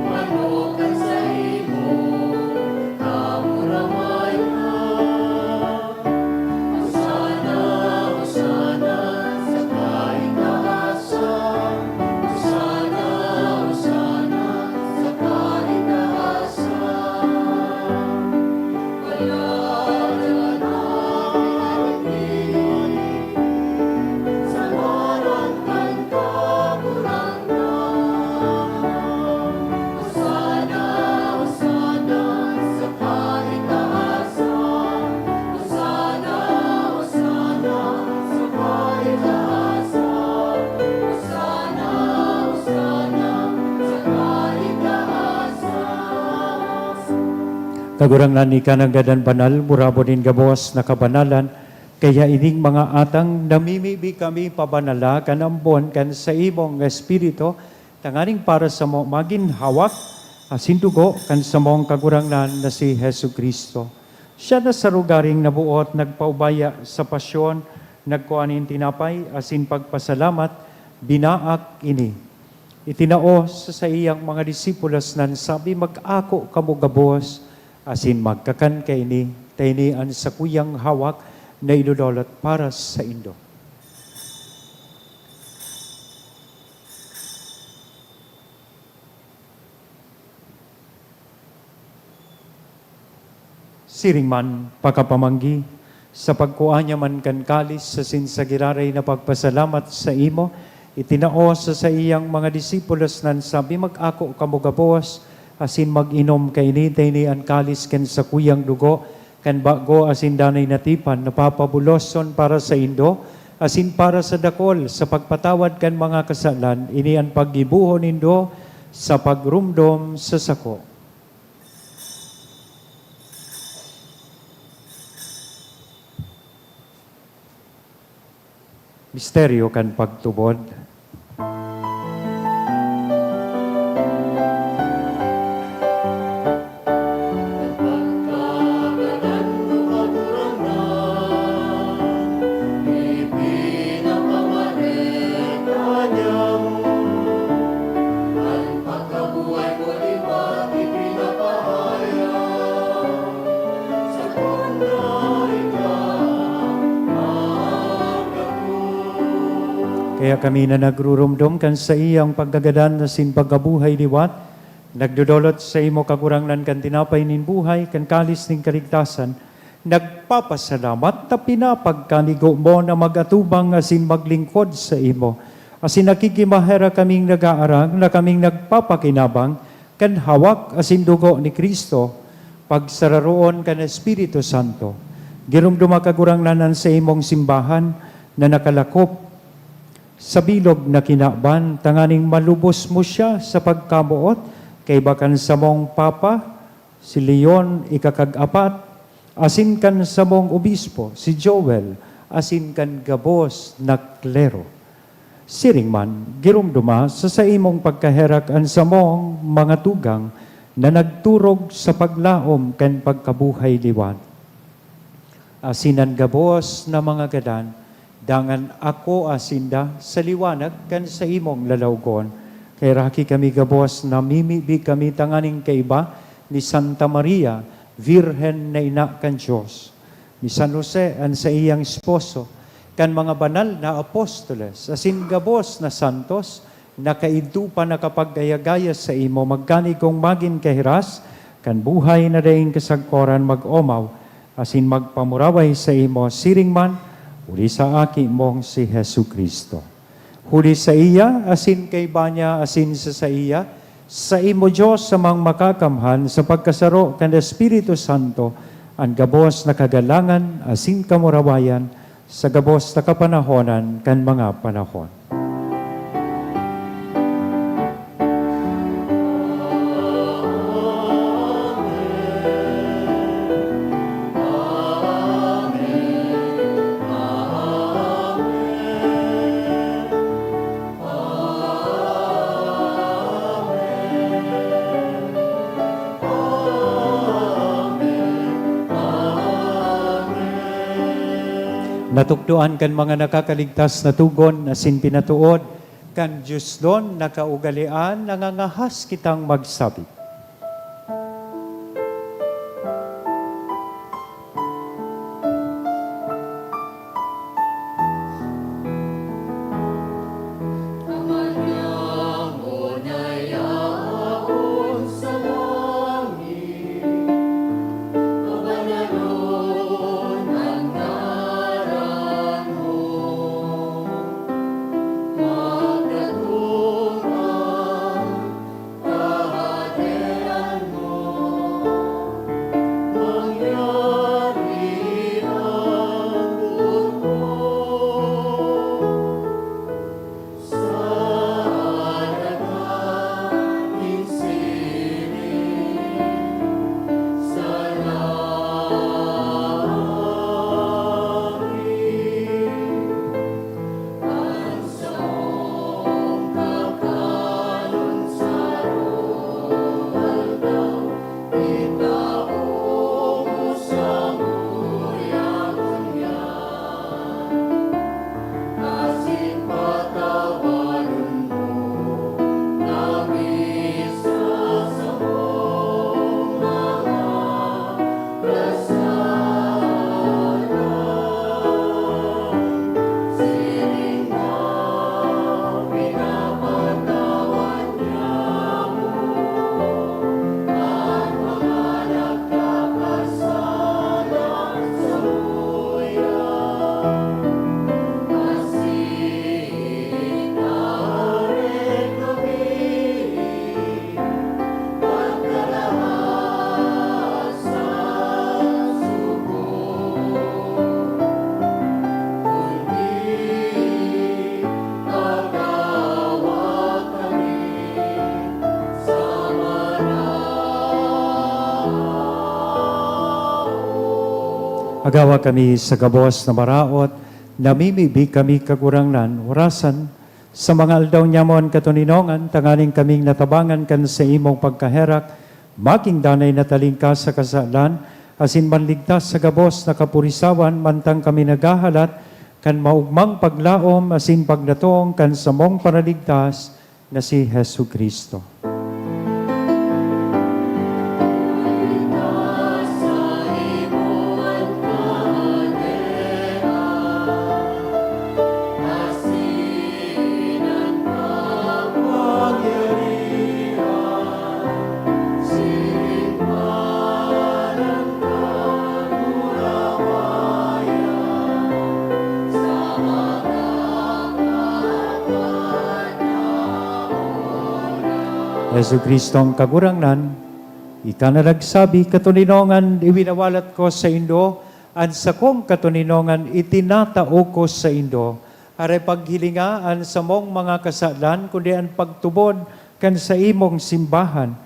S3: manukan sa imo, kamuramayan, Hosana, Hosana, sa kaitaasan, Hosana, Hosana, sa kaitaasan. Kagurangan ni kananggadan banal, murabo din gabos na kabanalan, kaya ining mga atang namimibi kami pabanala, kanambon, kan sa imong espiritu, tanganing para sa mo maging hawak, asindugo, kan sa mong kagurangan na si Hesu Kristo. Siya na sa rugaring nabuot, nagpaubaya sa pasyon, nagkuanin tinapay, asin pagpasalamat, binaak ini. Itinao sa iyang mga disipulos nan sabi, mag-ako kamo gabos, asin magkakan kay ini, taynian sa kuyang hawak na idudolot para sa Indo. Siring man, pakapamanggi, sa pagkuanya man kan kalis sa sinsagiraray na pagpasalamat sa imo, itinao sa iyang mga disipulos nan sabi, mag-ako kamo gabos, asin mag-inom kay ni ang kalis ken sa kuyang dugo, kan bago asin danay natipan, napapabuloson para sa Indo, asin para sa dakol, sa pagpatawad kan mga kasalan, ini ang paggibuhon Indo, sa pagrumdom sa sako. Misteryo kan pagtubod. Kaya kami na nagrurumdum kan sa iyang paggagadan na sin pagkabuhay liwat, nagdudolot sa imo kagurangan kan tinapay nin buhay, kan kalis nin kaligtasan, nagpapasalamat ta pinapagkanigo mo na magatubang asin maglingkod sa imo. Asin nakikimahera kaming nag-aarang na kaming nagpapakinabang kan hawak asin dugo ni Kristo, pagsararoon kan Espiritu Santo. Girumduma kagurangan sa imong simbahan na nakalakop sa bilog na kinaban, tanganing malubos mo siya sa pagkamuot, kay bakan sa mong Papa, si Leon ikakag-apat, asin kan sa mong obispo, si Joel, asin kan gabos na klero. Siring man, girumduma sa imong pagkaherak an sa mong mga tugang na nagturog sa paglaom kan pagkabuhay liwat. Asinan gabos na mga gadan, dangan ako asinda sa liwanag kan sa imong lalawgon. Kay raki kami gabos na mimibi kami tanganing kaiba ni Santa Maria, Virhen na ina kan Diyos. Ni San Jose an sa iyang esposo, kan mga banal na apostoles, asin gabos na santos, nakaidto pa nakapagdayagaya sa imo, magkani kong magin kahiras, kan buhay na daing kasagkoran mag-omaw, asin magpamuraway sa imo, siring man, uli sa aki mong si Hesu Kristo. huli sa iya, asin kay banya, asin sa iya, sa imo Diyos sa mang makakamhan, sa pagkasaro kan Espiritu Santo, ang gabos na kagalangan, asin kamurawayan, sa gabos na kapanahonan, kan mga panahon. Natukduan kan mga nakakaligtas na tugon, asin pinatuod, kan Diyos doon nakaugalian, nangangahas kitang magsabi. Agawa kami sa gabos na maraot, namimibi kami kagurangnan, orasan, sa mga aldaw nyamon katuninongan, tanganing kaming natabangan kan sa imong pagkaherak, making danay natalingka sa kasalan, asin manligtas sa gabos na kapurisawan, mantang kami nagahalat, kan maugmang paglaom, asin pagnatong kan sa mong paraligtas, na si Hesu Kristo. Yesu Kristong kagurangnan, ika na nagsabi, katuninongan iwinawalat ko sa Indo, at sa kong katuninongan itinatao ko sa Indo, aray paghilingaan sa mong mga kasalan, kundi ang pagtubod kan sa imong simbahan.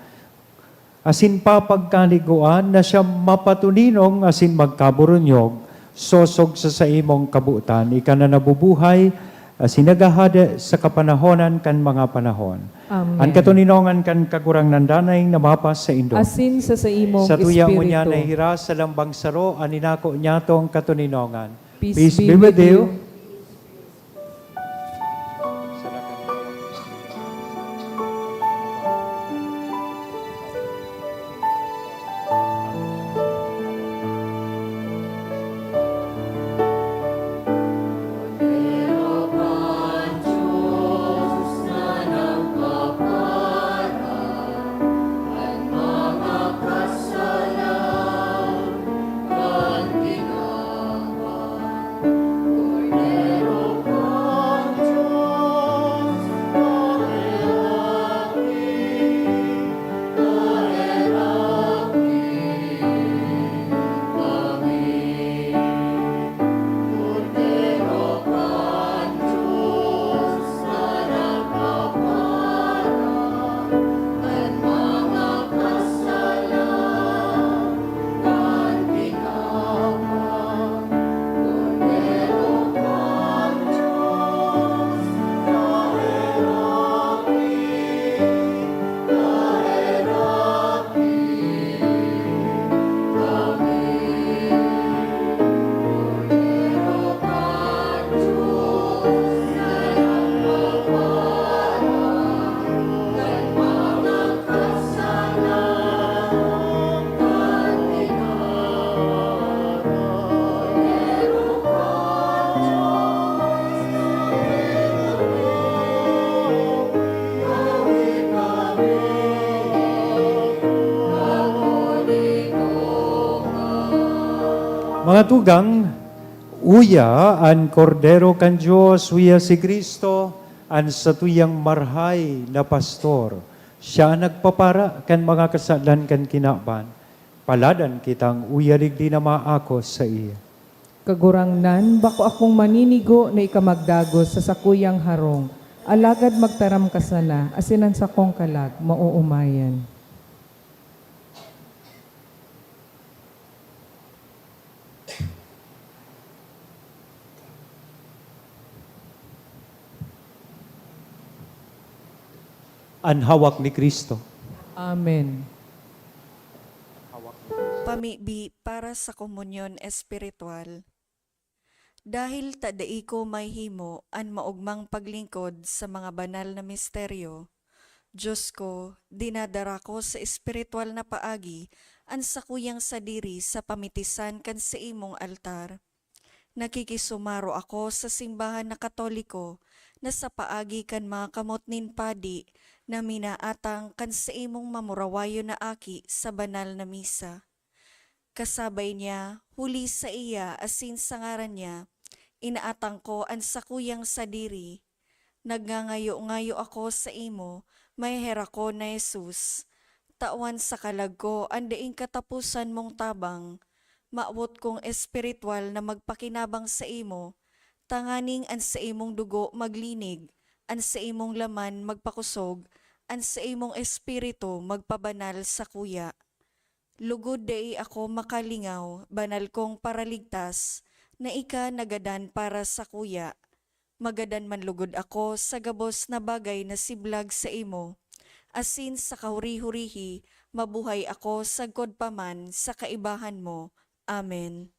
S3: Asin pa pagkaliguan na siya mapatuninong asin magkaburunyog, sosog sa imong kabuutan, ika na nabubuhay, sinagahada sa kapanahonan kan mga panahon.
S1: Amen.
S3: Ang katuninongan kan kagurang nandanay na mapas sa Indo.
S1: Asin sa imong
S3: Sa tuyang mo
S1: espiritu.
S3: niya na hira sa lambang saro, aninako niya tong katuninongan.
S1: Peace be with you.
S3: tugang, uya an kordero kan Diyos, uya si Kristo, an satuyang marhay na pastor. Siya ang nagpapara kan mga kasalan kan kinaban. Paladan kitang uyalig di na maako sa iya.
S1: Kagurangnan, bako akong maninigo na ikamagdagos sa sakuyang harong. Alagad magtaram ka sana, asinan sa kong kalag, mauumayan.
S3: Ang hawak ni Kristo.
S1: Amen.
S6: Pamibi para sa komunyon espiritual. Dahil tadai ko may himo an maugmang paglingkod sa mga banal na misteryo, Diyos ko, dinadara ko sa espiritual na paagi an sakuyang sadiri sa pamitisan kan sa imong altar. Nakikisumaro ako sa simbahan na Katoliko na sa paagi kan mga kamot nin padi na minaatang kan sa imong mamurawayo na aki sa banal na misa. Kasabay niya, huli sa iya asin sa ngaran niya, inaatang ko ang sakuyang sadiri. Nagngangayo-ngayo ako sa imo, may hera ko na Jesus. Tawan sa kalag ko, andaing katapusan mong tabang. Maawot kong espiritual na magpakinabang sa imo, tanganing an sa imong dugo maglinig, an sa imong laman magpakusog, an sa imong espiritu magpabanal sa kuya. Lugod dai ako makalingaw, banal kong paraligtas, na ika nagadan para sa kuya. Magadan man lugod ako sa gabos na bagay na siblag sa imo. Asin sa kahuri-hurihi, mabuhay ako sagkod paman sa kaibahan mo. Amen.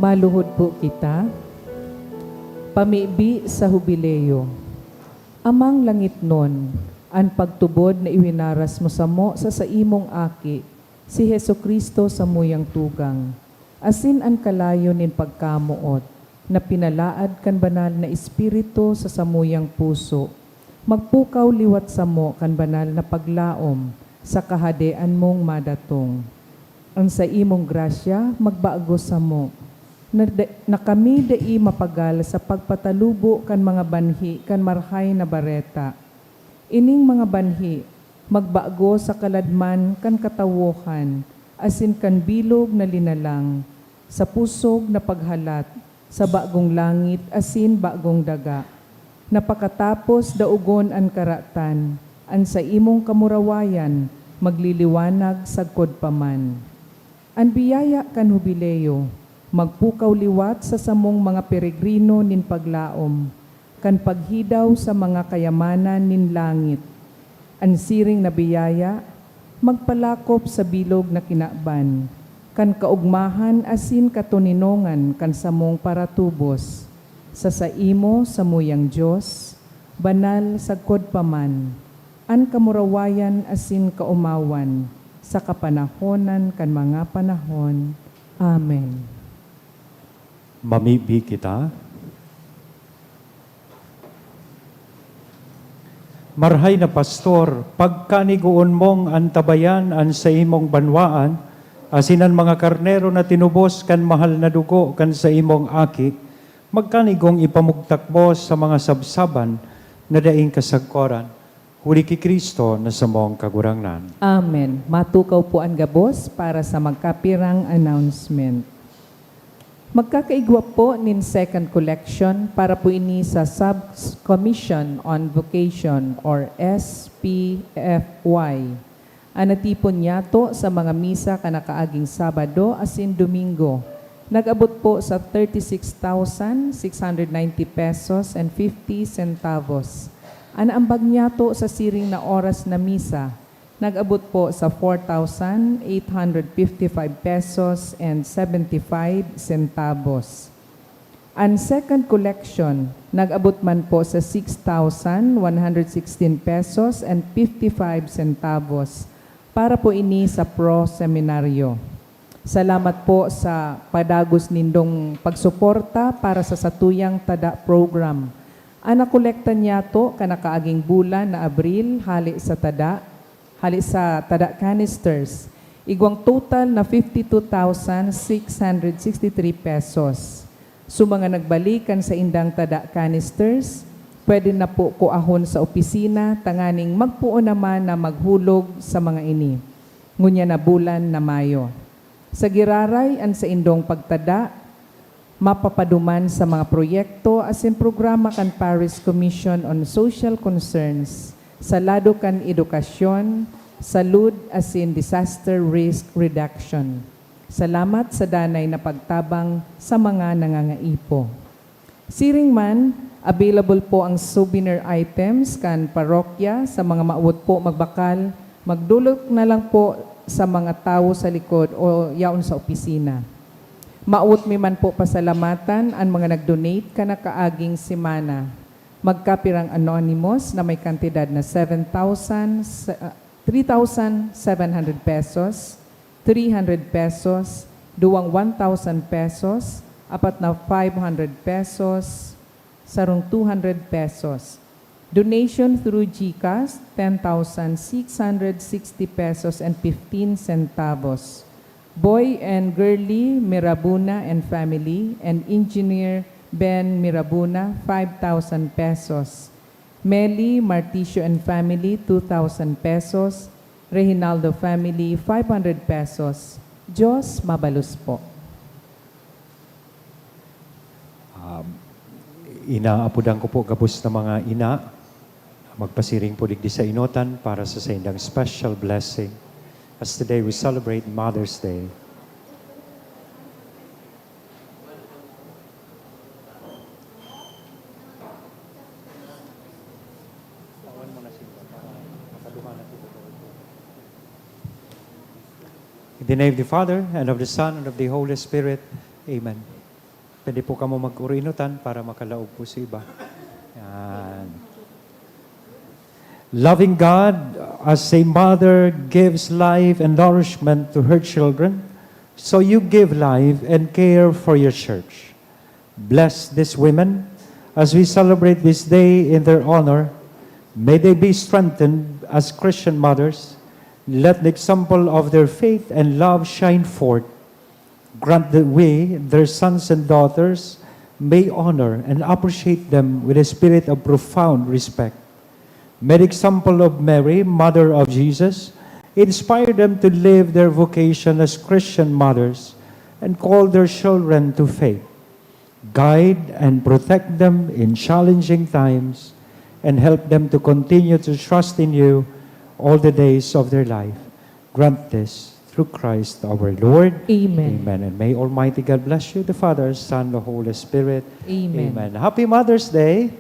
S1: Maluhod po kita, pamibi sa hubileyo. Amang langit nun, ang pagtubod na iwinaras mo sa imong aki, si Heso Kristo sa muyang tugang, asin an kalayo nin pagkamuot, na pinalaad kan banal na espiritu sa samuyang puso, magpukaw liwat samo kan banal na paglaom, sa kahadean mong madatong. Ang sa imong grasya, magbago samo, na kami dai mapagal sa pagpatalubo kan mga banhi kan marhay na bareta. Ining mga banhi, magbago sa kaladman kan katawohan, asin kan bilog na linalang, sa pusog na paghalat, sa bagong langit, asin bagong daga. Napakatapos daugon an karatan, an sa imong kamurawayan, magliliwanag sagkod paman. An biyaya kan hubileo, magpukaw liwat sa samong mga peregrino nin paglaom, kan paghidaw sa mga kayamanan nin langit. Ang siring na biyaya, magpalakop sa bilog na kinaban, kan kaugmahan asin katuninongan kan samong paratubos, sa saimo sa muyang Diyos, banal sagkod paman, an kamurawayan asin kaumawan, sa kapanahonan kan mga panahon. Amen.
S3: Mamibi kita. Marhay na pastor, pagkaniguon mong antabayan an sa imong banwaan, asinan mga karnero na tinubos kan mahal na dugo kan sa imong aki, magkanigong ipamugtakbo sa mga sabsaban na daing kasagkoran, huli ki Kristo na sa mong kagurangnan.
S1: Amen. Matukaw po ang gabos para sa magkapirang announcement. Magkakaigwa po nin second collection para po ini sa Subcommission on Vocation or SPFY. Anatipon niya to sa mga misa kanakaaging Sabado asin Domingo. Nag-abot po sa 36,690 pesos and 50 centavos. Anaambag niya to sa siring na oras na misa. Nag-abot po sa 4,855 pesos and 75 centavos. Ang second collection, nag-abot man po sa 6,116 pesos and 55 centavos para po ini sa pro-seminaryo. Salamat po sa padagos nindong pagsuporta para sa Satuyang Tada program. Ang nakolekta niya to kanakaaging bulan na Abril hali sa Tada canisters. Igwang total na 52,663 pesos. So mga nagbalikan sa indang Tada canisters, pwede na po kuahon sa opisina, tanganing magpuo naman na maghulog sa mga ini. Ngunya na bulan na Mayo. Sa giraray an sa indong pagtada, mapapaduman sa mga proyekto as in programa kan Paris Commission on Social Concerns, sa lado kan edukasyon, salud as in disaster risk reduction. Salamat sa danay na pagtabang sa mga nangangaipo. Siring man, available po ang souvenir items kan parokya sa mga maawot po magbakal, magdulot na lang po sa mga tao sa likod o yaon sa opisina. Maawot mi man po pasalamatan ang mga nag-donate kanakaaging simana. Magkapirang anonymous na may kantidad na 3,700 pesos, 300 pesos, duwang 1,000 pesos, apat na 500 pesos, sarong 200 pesos. Donation through GCash, 10,660 pesos and 15 centavos. Boy and Girlie Mirabuna and family and Engineer Ben Mirabuna, 5,000 pesos. Meli Marticio and family, 2,000 pesos. Reginaldo family, 500 pesos. Diyos mabalus po.
S3: Inaapudan ko po gabos na mga ina, magpasiring po digdi sa inotan para sa indang special blessing. As today we celebrate Mother's Day. In the name of the Father, and of the Son, and of the Holy Spirit. Amen. Pwede po kamo mag-urinutan para makalaog po sa iba. Yan. Loving God as a mother gives life and nourishment to her children, so you give life and care for your church. Bless these women as we celebrate this day in their honor. May they be strengthened as Christian mothers. Let the example of their faith and love shine forth. Grant that we, their sons and daughters, may honor and appreciate them with a spirit of profound respect. May the example of Mary, Mother of Jesus, inspire them to live their vocation as Christian mothers and call their children to faith. Guide and protect them in challenging times and help them to continue to trust in you all the days of their life. Grant this through Christ our Lord.
S1: Amen.
S3: Amen. And may Almighty God bless you, the Father, Son, the Holy Spirit.
S1: Amen.
S3: Amen. Happy Mother's Day.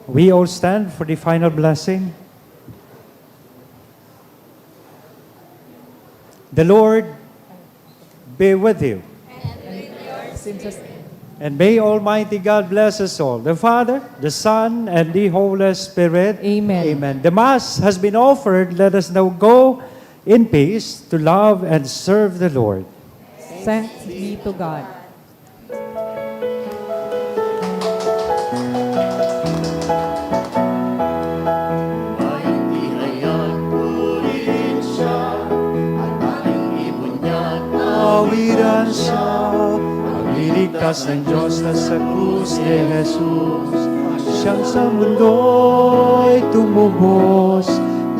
S3: We all stand for the final blessing. The Lord be with you. And may Almighty God bless us all, the Father, the Son, and the Holy Spirit.
S1: Amen.
S3: Amen. The Mass has been offered. Let us now go in peace to love and serve the Lord.
S1: Thanks be to God.
S3: Awiran siya, pagliligtas ng Diyos na sa krus ni Jesus. Siyang sa mundo'y tumubos,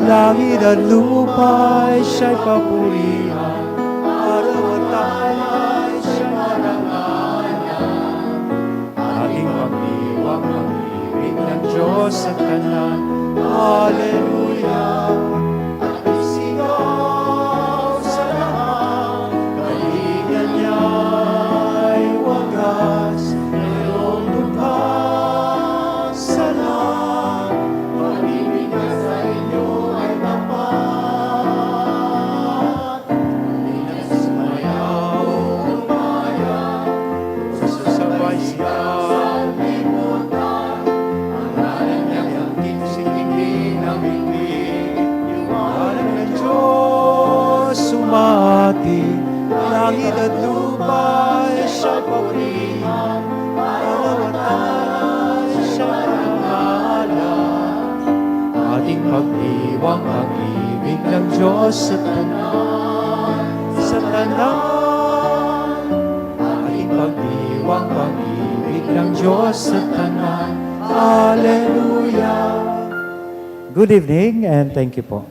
S3: langit at lupa'y siya'y papurihan, araw at tala'y siya'y marangalan. Ating pag-iwang pag-ibig ng Diyos sa kanan, Hallelujah! At isigaw sa lahat, kaibigan niya'y wagas, mayroong lupa sa lahat. Pag-ibig niya sa inyo ay tapat. Hindi na sumayaw o lumaya, susabay siya sa limutan. Ang ngalan niya'y hangking singingin ang bibig. Yung ngalan ng Diyos sumati, langit at lupa'y siya'y papurihan, araw at alay siya'y parangalan. Ating pag-iwang pag-ibig ng Diyos sa tanan, sa tanan. Ating pag-iwang pag-ibig ng Diyos sa tanan, Hallelujah! Good evening and thank you po.